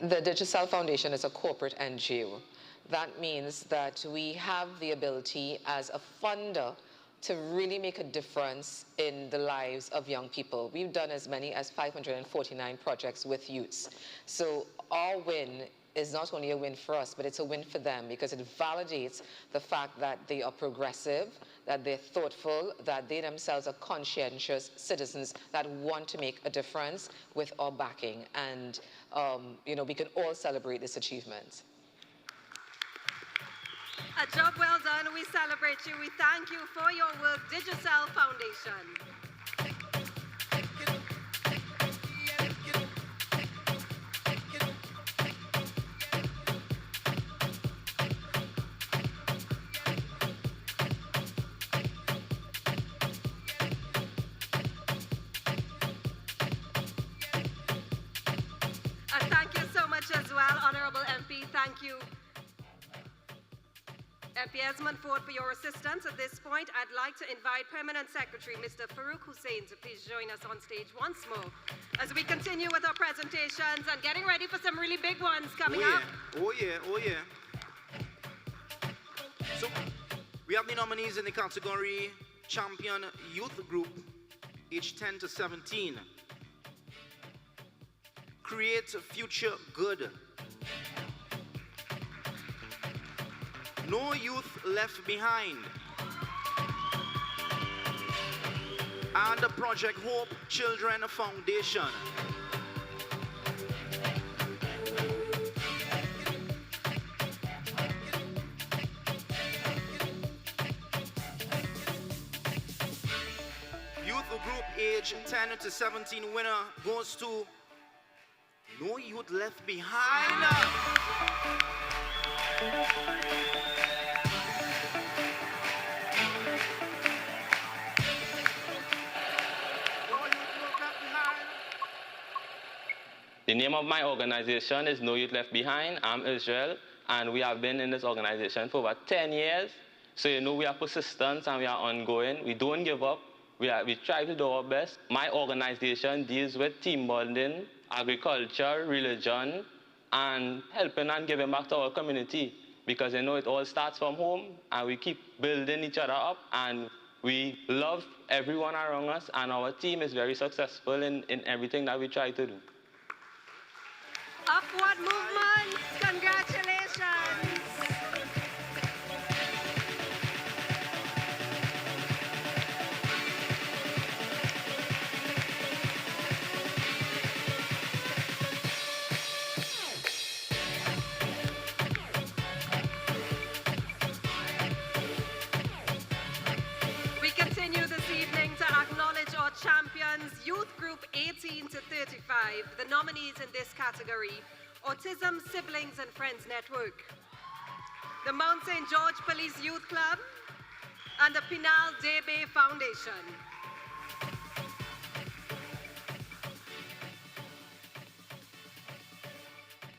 S11: The Digicel Foundation is a corporate NGO. That means that we have the ability as a funder to really make a difference in the lives of young people. We've done as many as 549 projects with youths. So our win is not only a win for us, but it's a win for them because it validates the fact that they are progressive, that they're thoughtful, that they themselves are conscientious citizens that want to make a difference with our backing. And you know, we can all celebrate this achievement.
S2: A job well done. We celebrate you. We thank you for your work, Digicel Foundation. Thank you so much as well, Honorable MP. Thank you, MP Esmond-Ford, for your assistance. At this point, I'd like to invite Permanent Secretary Mr. Farouk Hussein to please join us on stage once more as we continue with our presentations and getting ready for some really big ones coming up.
S1: Oh yeah, oh yeah. So, we have the nominees in the category Champion Youth Group, age 10 to 17. Create Future Good. No Youth Left Behind. And the Project Hope Children Foundation. Youth Group age 10 to 17 winner goes to No Youth Left Behind.
S3: The name of my organization is No Youth Left Behind. I'm Israel, and we have been in this organization for about 10 years. So you know we are persistent and we are ongoing. We don't give up. We try to do our best. My organization deals with team bonding, agriculture, religion, and helping and giving back to our community. Because you know it all starts from home, and we keep building each other up, and we love everyone around us, and our team is very successful in everything that we try to do.
S2: Upward movement, congratulations. We continue this evening to acknowledge our champions, Youth Group 18 to 35, the nominees in this category, Autism Siblings and Friends Network, the Mount St. George Police Youth Club, and the Pinal Debe Foundation.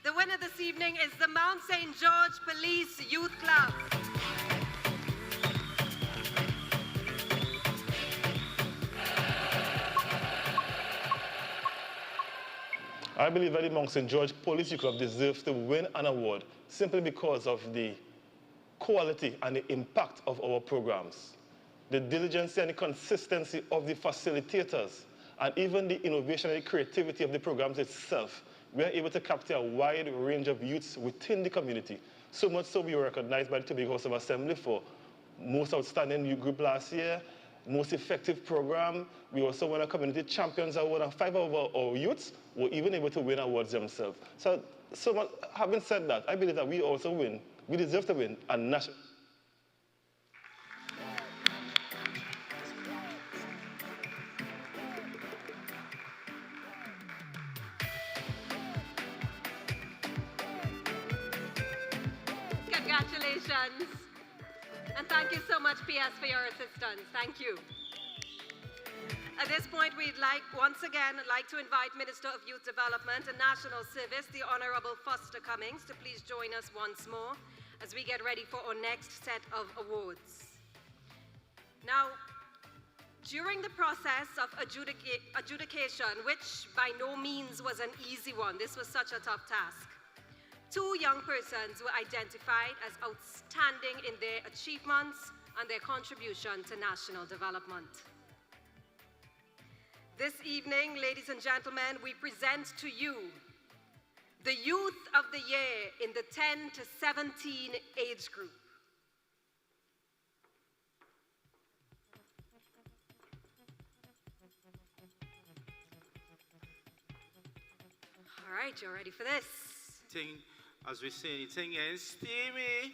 S2: The winner this evening is the Mount St. George Police Youth Club.
S12: I believe that the Mount St. George Police Youth Club deserves to win an award simply because of the quality and the impact of our programs, the diligence and the consistency of the facilitators, and even the innovation and the creativity of the programs itself. We are able to capture a wide range of youths within the community. So much so we were recognized by the Tobago House of Assembly for most outstanding youth group last year, most effective program. We also won a community champions award, and 5 of our youths were even able to win awards themselves. So having said that, I believe that we also win. We deserve to win a national.
S2: Congratulations. And thank you so much, PS, for your assistance. Thank you. At this point, we'd once again to invite Minister of Youth Development and National Service, the Honorable Foster Cummings, to please join us once more as we get ready for our next set of awards. Now, during the process of adjudication, which by no means was an easy one, this was such a tough task, 2 young persons were identified as outstanding in their achievements and their contribution to national development. This evening, ladies and gentlemen, we present to you the Youth of the Year in the 10 to 17 age group. All right, you're ready for this?
S1: As we say, thing is steamy.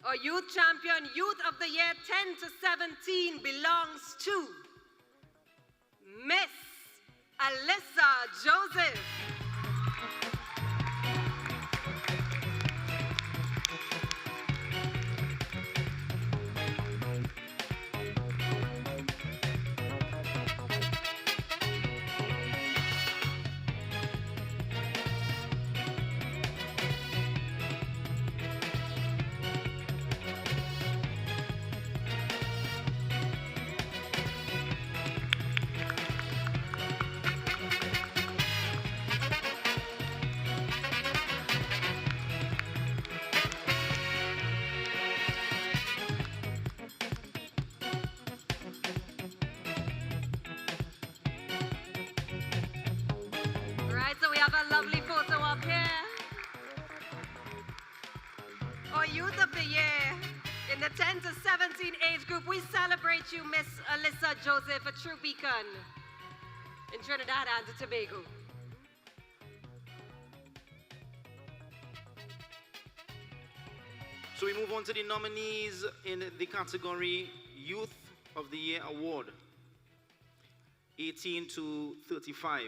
S2: Our youth champion, Youth of the Year 10 to 17 belongs to Miss Alyssa Joseph. Lovely photo up here. Our Youth of the Year in the 10 to 17 age group. We celebrate you, Miss Alyssa Joseph, a true beacon in Trinidad and Tobago.
S1: So we move on to the nominees in the category Youth of the Year Award, 18 to 35.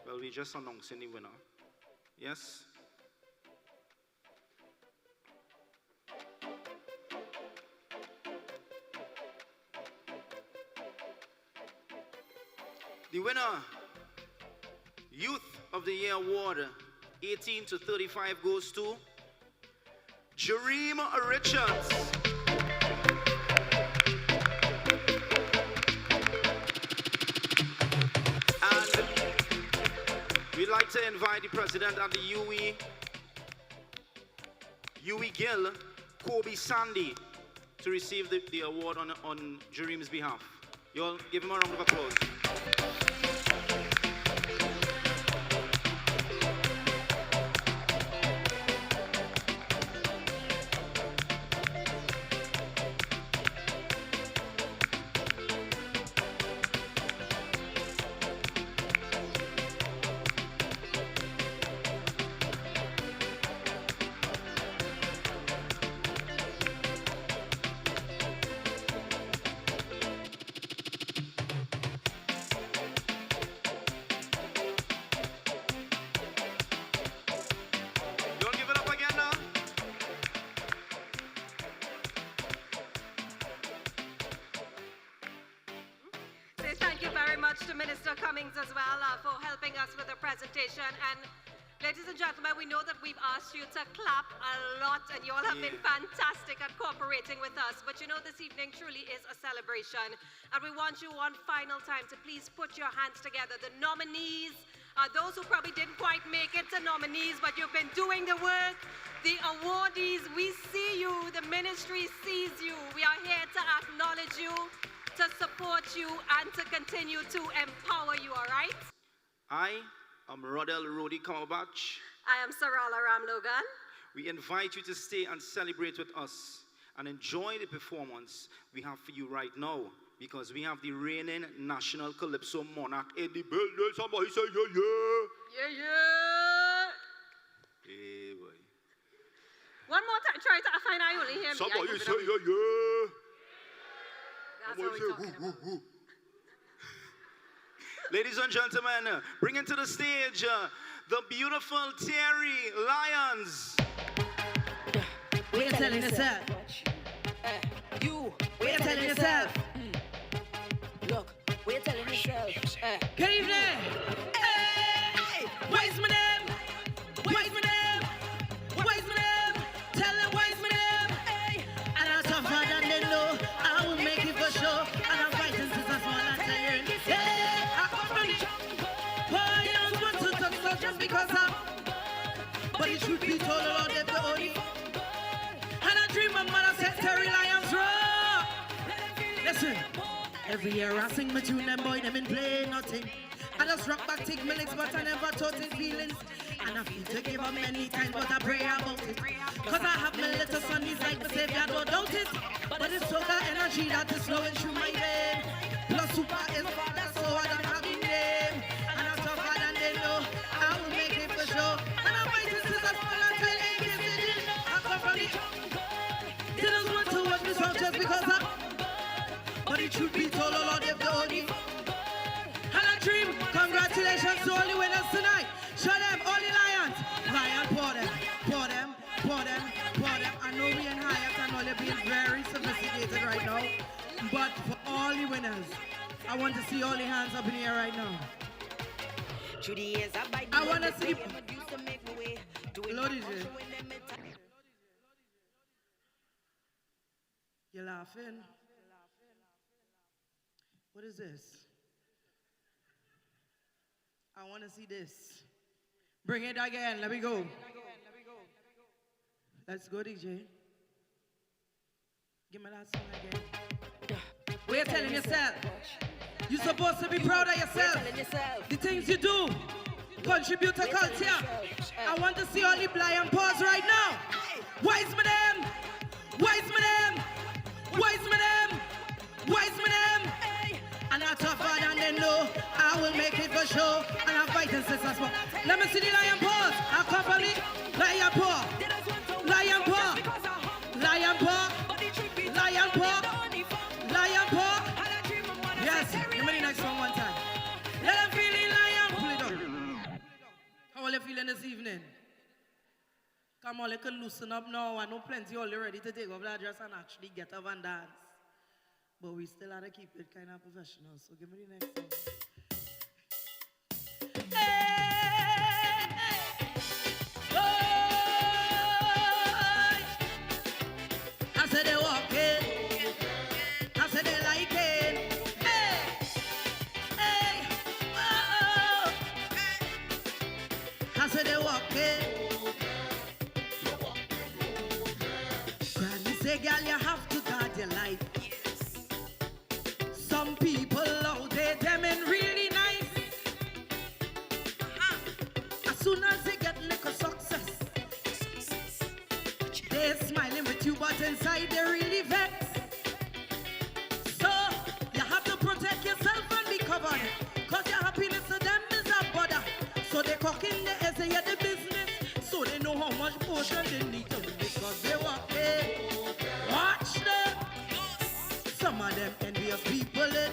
S1: Well, we just announced the winner. Yes? The winner, Youth of the Year Award, 18 to 35, goes to Jareem Richards. We'd like to invite the president of the UE Gill, Kobe Sandy, to receive the award on Jareem's behalf. You all give him a round of applause. To Minister Cummings as well for helping us with the presentation. And ladies and gentlemen, we know that we've asked you to clap a lot and you all have been fantastic at cooperating with us. But you know, this evening truly is a celebration. And we want you one final time to please put your hands together. The nominees, those who probably didn't quite make it to nominees, but you've been doing the work. The awardees, we see you. The ministry sees you. We are here to acknowledge you, to support you, and to continue to empower you, all right? I am Rodel Rodi Kamabach.
S2: I am Sarala Ram Logan.
S1: We invite you to stay and celebrate with us and enjoy the performance we have for you right now, because we have the reigning national calypso monarch in the building. Somebody say yeah, yeah.
S2: Yeah, yeah.
S1: Hey, boy.
S2: One more time. Try to find I only hear me.
S1: Somebody say yeah, yeah.
S2: That's what we're talking about.
S1: Ladies and gentlemen, bring to the stage the beautiful Terry Lyons.
S15: What you telling yourself? What you telling yourself?
S13: Look, what you telling yourself?
S15: Good evening. Hey, wise my name. Wise my name. Wise my name. Tell them wise my name. Hey, and I'm tougher than they know. I will make it for sure. And I'm fighting since I'm small and tired. Yeah, I come from the boy, you don't want to talk so just because I'm. But it should be told all them the only. And I dream my mother said Terry Lyons raw. Listen, every year I sing my tune, them boy, them in play nothing. I just rock back, take my legs, but I never taught in feelings. And I feel to give up many times, but I pray about it. Cause I have my little son, he's like my savior, don't doubt it. But it's so got energy that is flowing through my vein. Plus super is father, so I don't have a name. And I'm tougher than they know, I will make it for sure. And I'm fighting since I'm small and tell you, I come from the they don't want to watch me song just because I'm. But it should be told all of them the only. And I dream, congratulations to all the winners tonight. Show them, all the Lions. Lion, pour them, pour them, pour them, pour them. I know we in Hyatt and all they're being very sophisticated right now. But for all the winners, I want to see all the hands up in the air right now. I want to see. Hello, DJ. You're laughing? What is this? I want to see this. Bring it again. Let me go. Let's go, DJ. Give me that song again. What you telling yourself? You're supposed to be proud of yourself. The things you do contribute to culture. I want to see all the blind paws right now. Wise my name. Wise my name. Wise my name. Wise my name. And I'm tougher than they know. I will make it for sure. And I'm fighting since I spoke. Let me see the lion paws. I'll come from the lion paw. Lion paw. Lion paw. Lion paw. Lion paw. Yes, give me the next one time. Let them feel the lion. Pull it up. How are you feeling this evening? Come on, you can loosen up now. I know plenty all ready to take off that dress and actually get up and dance. But we still have to keep it kind of professional. So give me the next one. Hey, oh, I said they walking. I said they like it. Hey, hey, oh, I said they walking. Granny say, girl, you have to guard your life. Some people out there, them ain't really nice. As soon as they get little success, they're smiling with you, but inside they really vex. So you have to protect yourself and be covered, cause your happiness to them is a bother. So they cock in the essay of the business, so they know how much portion they need to make, cause they walk in. Watch them. Some of them envious people in.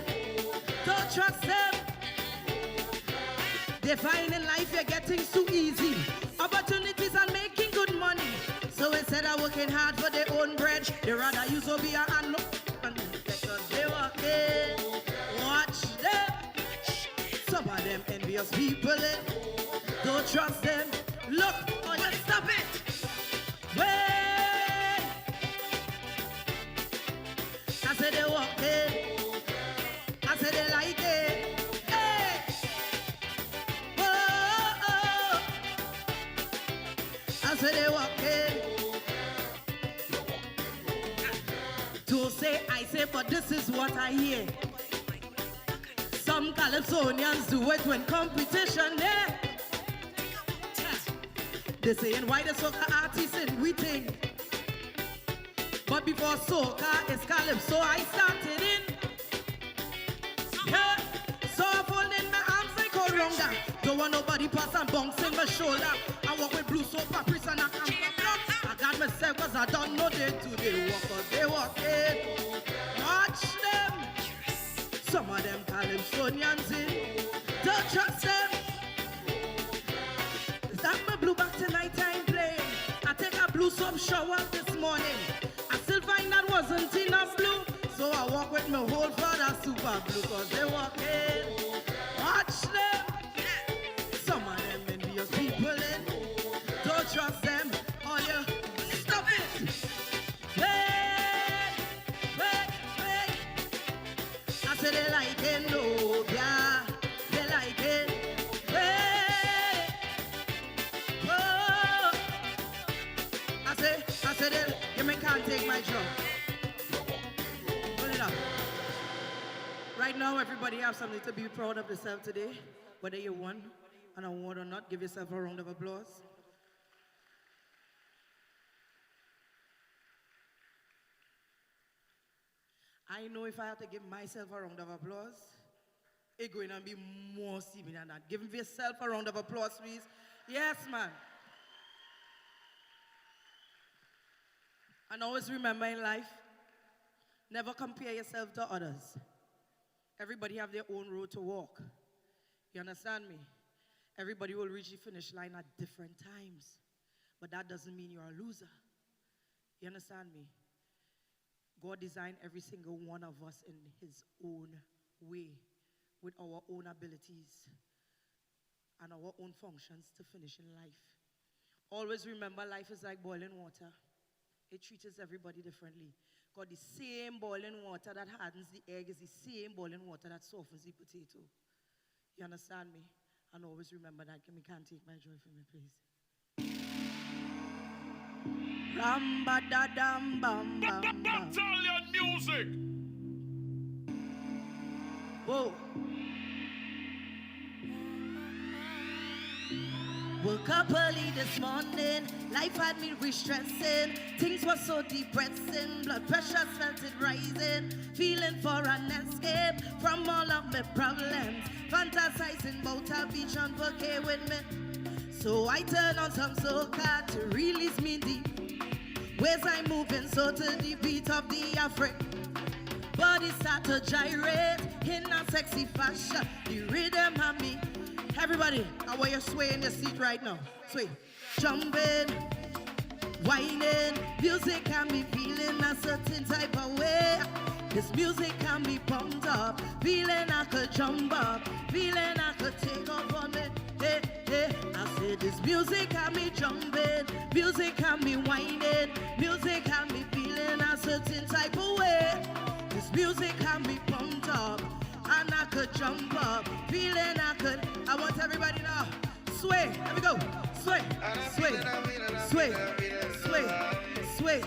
S15: Don't trust them. They find in life you're getting too easy. Opportunities and making good money. So instead of working hard for their own bread, they rather use Obia and look. Because they walk in. Watch them. Some of them envious people in. Don't trust them. Look, oh, just stop it. Wait. I said they walk in. I said they like it. Hey. Oh, oh. I said they walk in. Don't say I say, but this is what I hear. Some Calypsonians do it when competition there. They saying why the soccer artists and we think But before soca, it's calypso I started in. Yeah. So I fold in my arms like a ronga. Don't want nobody pass and bounce in my shoulder. I walk with blue soap, papers and a camera block. I got myself cause I don't know they do. They walk cause they walk in. Watch them. Some of them calypsonians in. Don't trust them. Is that my blue back tonight I'm playing? I take a blue soap shower this morning. I still find that wasn't enough blue. So I walk with my whole father super blue cause they walk in. Watch them. Some of them envious people in. Don't trust them. Oh yeah. Stop it. Wait. I say they like it, no, yeah. They like it. Wait. Oh. I say they, you may can't take my drum. Put it up. Right now, everybody have something to be proud of themselves today. Whether you won an award or not, give yourself a round of applause. I know if I have to give myself a round of applause, it's going to be more steamy than that. Give yourself a round of applause, please. Yes, man. And always remember in life, never compare yourself to others. Everybody have their own road to walk. You understand me? Everybody will reach the finish line at different times. But that doesn't mean you're a loser. You understand me? God designed every single one of us in his own way, with our own abilities and our own functions to finish in life. Always remember, life is like boiling water. It treats everybody differently. Because the same boiling water that hardens the egg is the same boiling water that softens the potato. You understand me? And always remember that. You can't take my joy from me, please.
S14: Battalion music.
S15: Whoa. Woke up early this morning, life had me re-stressing. Things were so depressing, blood pressure felt it rising. Feeling for an escape from all of my problems. Fantasizing about a beach on vacay with me. So I turn on some soca to release me deep. Ways I'm moving so to the beat of the Afro. Body start to gyrate in a sexy fashion. The rhythm of me. Everybody, I want you to sway in your seat right now. Sway. Jumping, whining. Music can be feeling a certain type of way. This music can be pumped up. Feeling I could jump up. Feeling I could take off on it. Hey, hey. I said this music can be jumping. Music can be whining. Music can be feeling a certain type of way. This music can be pumped up. And I could jump up, feeling I could. I want everybody now. Sway, here we go. Sway, sway, sway, sway, sway, sway,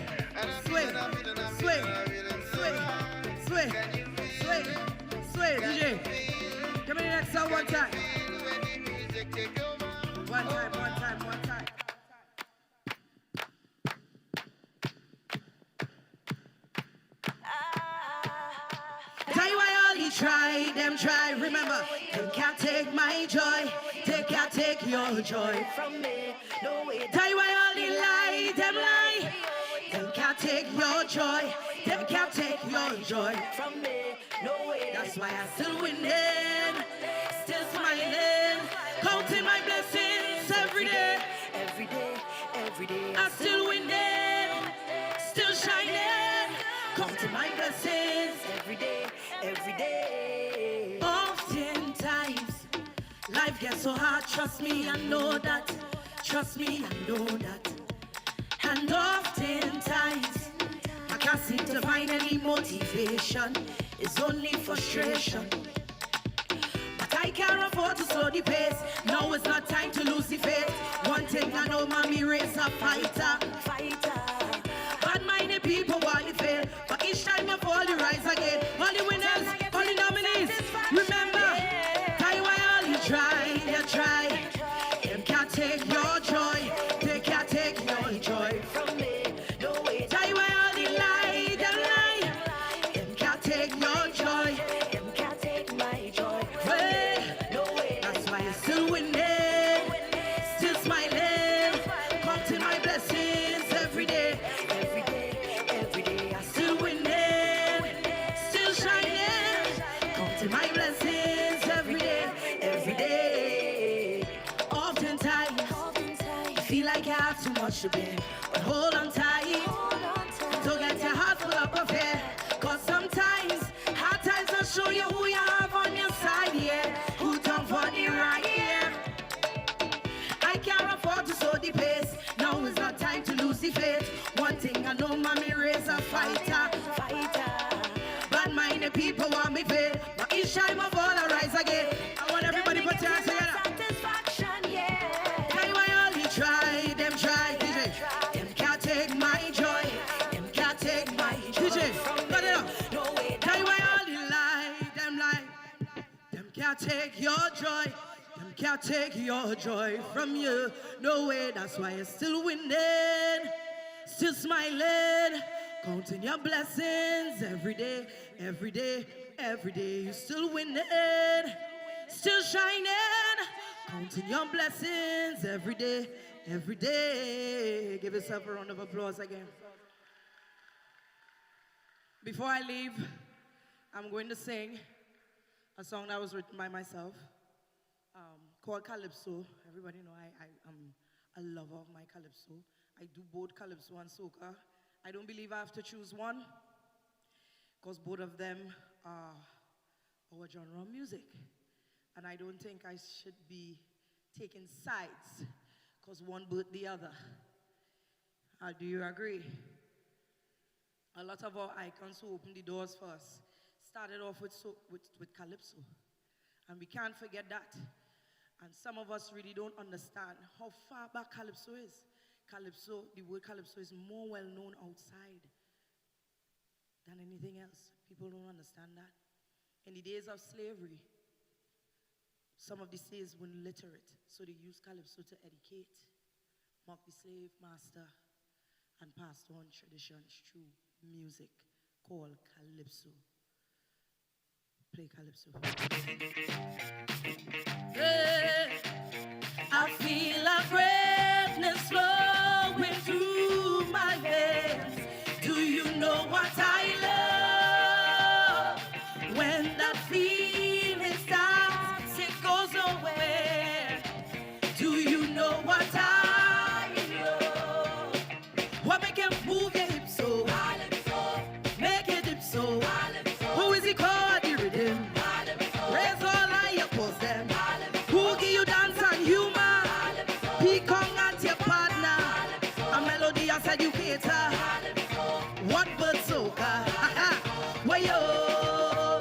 S15: sway, sway, sway, sway, sway. DJ, give me the next song one time. One time, one time, one time. Tell you why all you try, them try. Remember, they can't take my joy. They can't take your joy from me. No way. Tell you why all you lie, them lie. They can't take your joy. They can't take your joy from me. No way. That's why I'm still winning, still smiling, counting my blessings every day. Every day, every day. I'm still winning, still shining, counting my blessings every day. Every day. Oftentimes, life gets so hard. Trust me, I know that. Trust me, I know that. And oftentimes, I can't seem to find any motivation. It's only frustration. But I can't afford to slow the pace. Now is not time to lose the faith. One thing I know, mommy raise a fighter. Fighter. Bad-minded people want you fail. But each time you fall, you rise again. All the winners, all the nominees. Remember, tell you why all you try, you try. Them can't take your joy. They can't take your joy from me. No way. Tell you why all the lies. should be. But hold on tight, don't get your heart full up of fear. Cause sometimes, hard times will show you who you have on your side, yeah. Who done for the right, yeah. I can't afford to slow the pace. Now is not time to lose the faith. One thing I know, mommy raise a fighter. Bad minded people want me paid, but each time I fall, I rise again. I want everybody put your hands together. Tell you why all you try, them try, DJ. Them can't take my joy. Them can't take my joy. DJ, cut it up. Tell you why all you lie, them lie. Them can't take your joy. Them can't take your joy from you. No way, that's why you're still winning. Still smiling. Counting your blessings every day, every day, every day. You're still winning. Still shining. Counting your blessings every day, every day. Give yourself a round of applause again. Before I leave, I'm going to sing a song that was written by myself called Calypso. Everybody know I am a lover of my Calypso. I do both Calypso and Soca. I don't believe I have to choose one because both of them are our genre of music. And I don't think I should be taking sides because one birthed the other. Do you agree? A lot of our icons who opened the doors for us started off with Calypso. And we can't forget that. And some of us really don't understand how far back Calypso is. Calypso, the word Calypso is more well known outside than anything else. People don't understand that. In the days of slavery, some of the slaves were illiterate, so they used Calypso to educate, mock the slave master, and passed on traditions through music called Calypso. Play Calypso. Hey, I feel a greatness flowing through my veins. Do you know what I love? When that feeling starts, it goes away. Do you know what I love? What make you move your hips so? Make it dip so. Who is it called? The rhythm. Raise all I oppose them. Who give you dance and humor? Peacock at your partner. A melodious educator. What but soca? Why yo?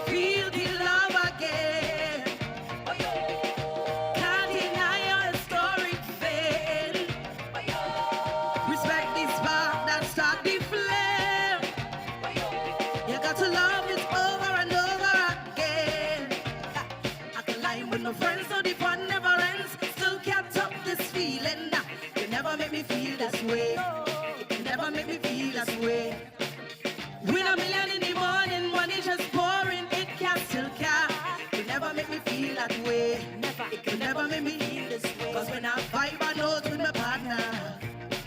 S15: Feel the love again. Can't deny your historic vein. Respect this spark that start the flame. You got to love it over and over again. I can lie with no friends, so the fun never ends. Still can't top this feeling. You never make me feel this way. You never make me feel this way. Win a million in the morning, money just pouring. It can't still can't. You never make me feel that way. It can never make me feel this way. Cause when I vibe a note with my partner,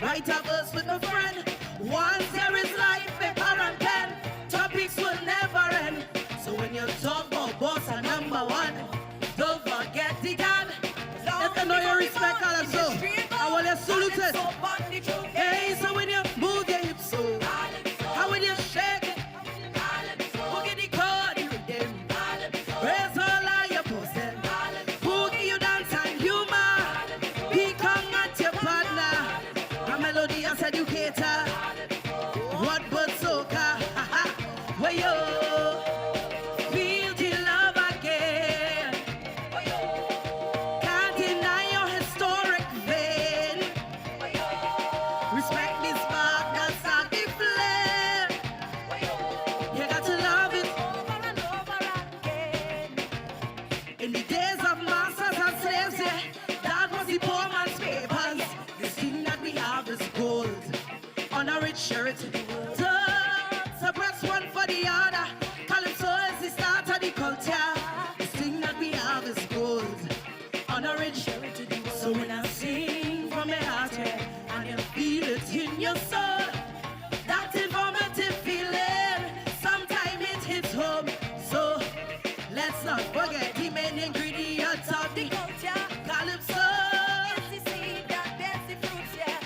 S15: write a verse with my friend. Once there is life, paper and pen. Topics will never end. So when you talk about boss and number one, don't forget the dad. Let them know you respect Calypso. I want you saluted. Hey, so when you move your hips so, how will you shake it? Boogie the chord, the rhythm. Raise all I oppose them. Boogie you dance and humor. Become not your partner. A melodious educator. What but soca? Where you feel the love again. Can't deny your historic vein. Respect this spark that start the flame. You got to love it over and over again. In the days of masters and slaves, yeah, that was the poor man's papers. This thing that we have is gold on a rich shirt. So press one for the other. Calypso is the start of the culture. This thing that we have is gold on a rich shirt. So when I sing from my heart, yeah, and you feel it in your soul, that informative feeling, sometime it hits home. So let's not forget the main ingredients of the culture. Calypso is the seed that bears the fruits, yeah.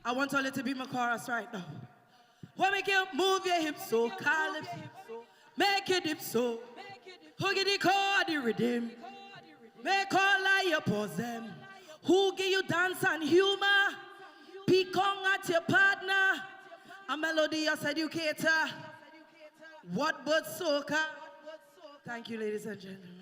S15: I want all you to be my chorus right now. When make you move your hips so, calypso, make it dip so, huggy the chord, the rhythm, make all your pose them. Who give you dance and humor? Peacock at your partner, a melodious educator. What but soca? Thank you, ladies and gentlemen.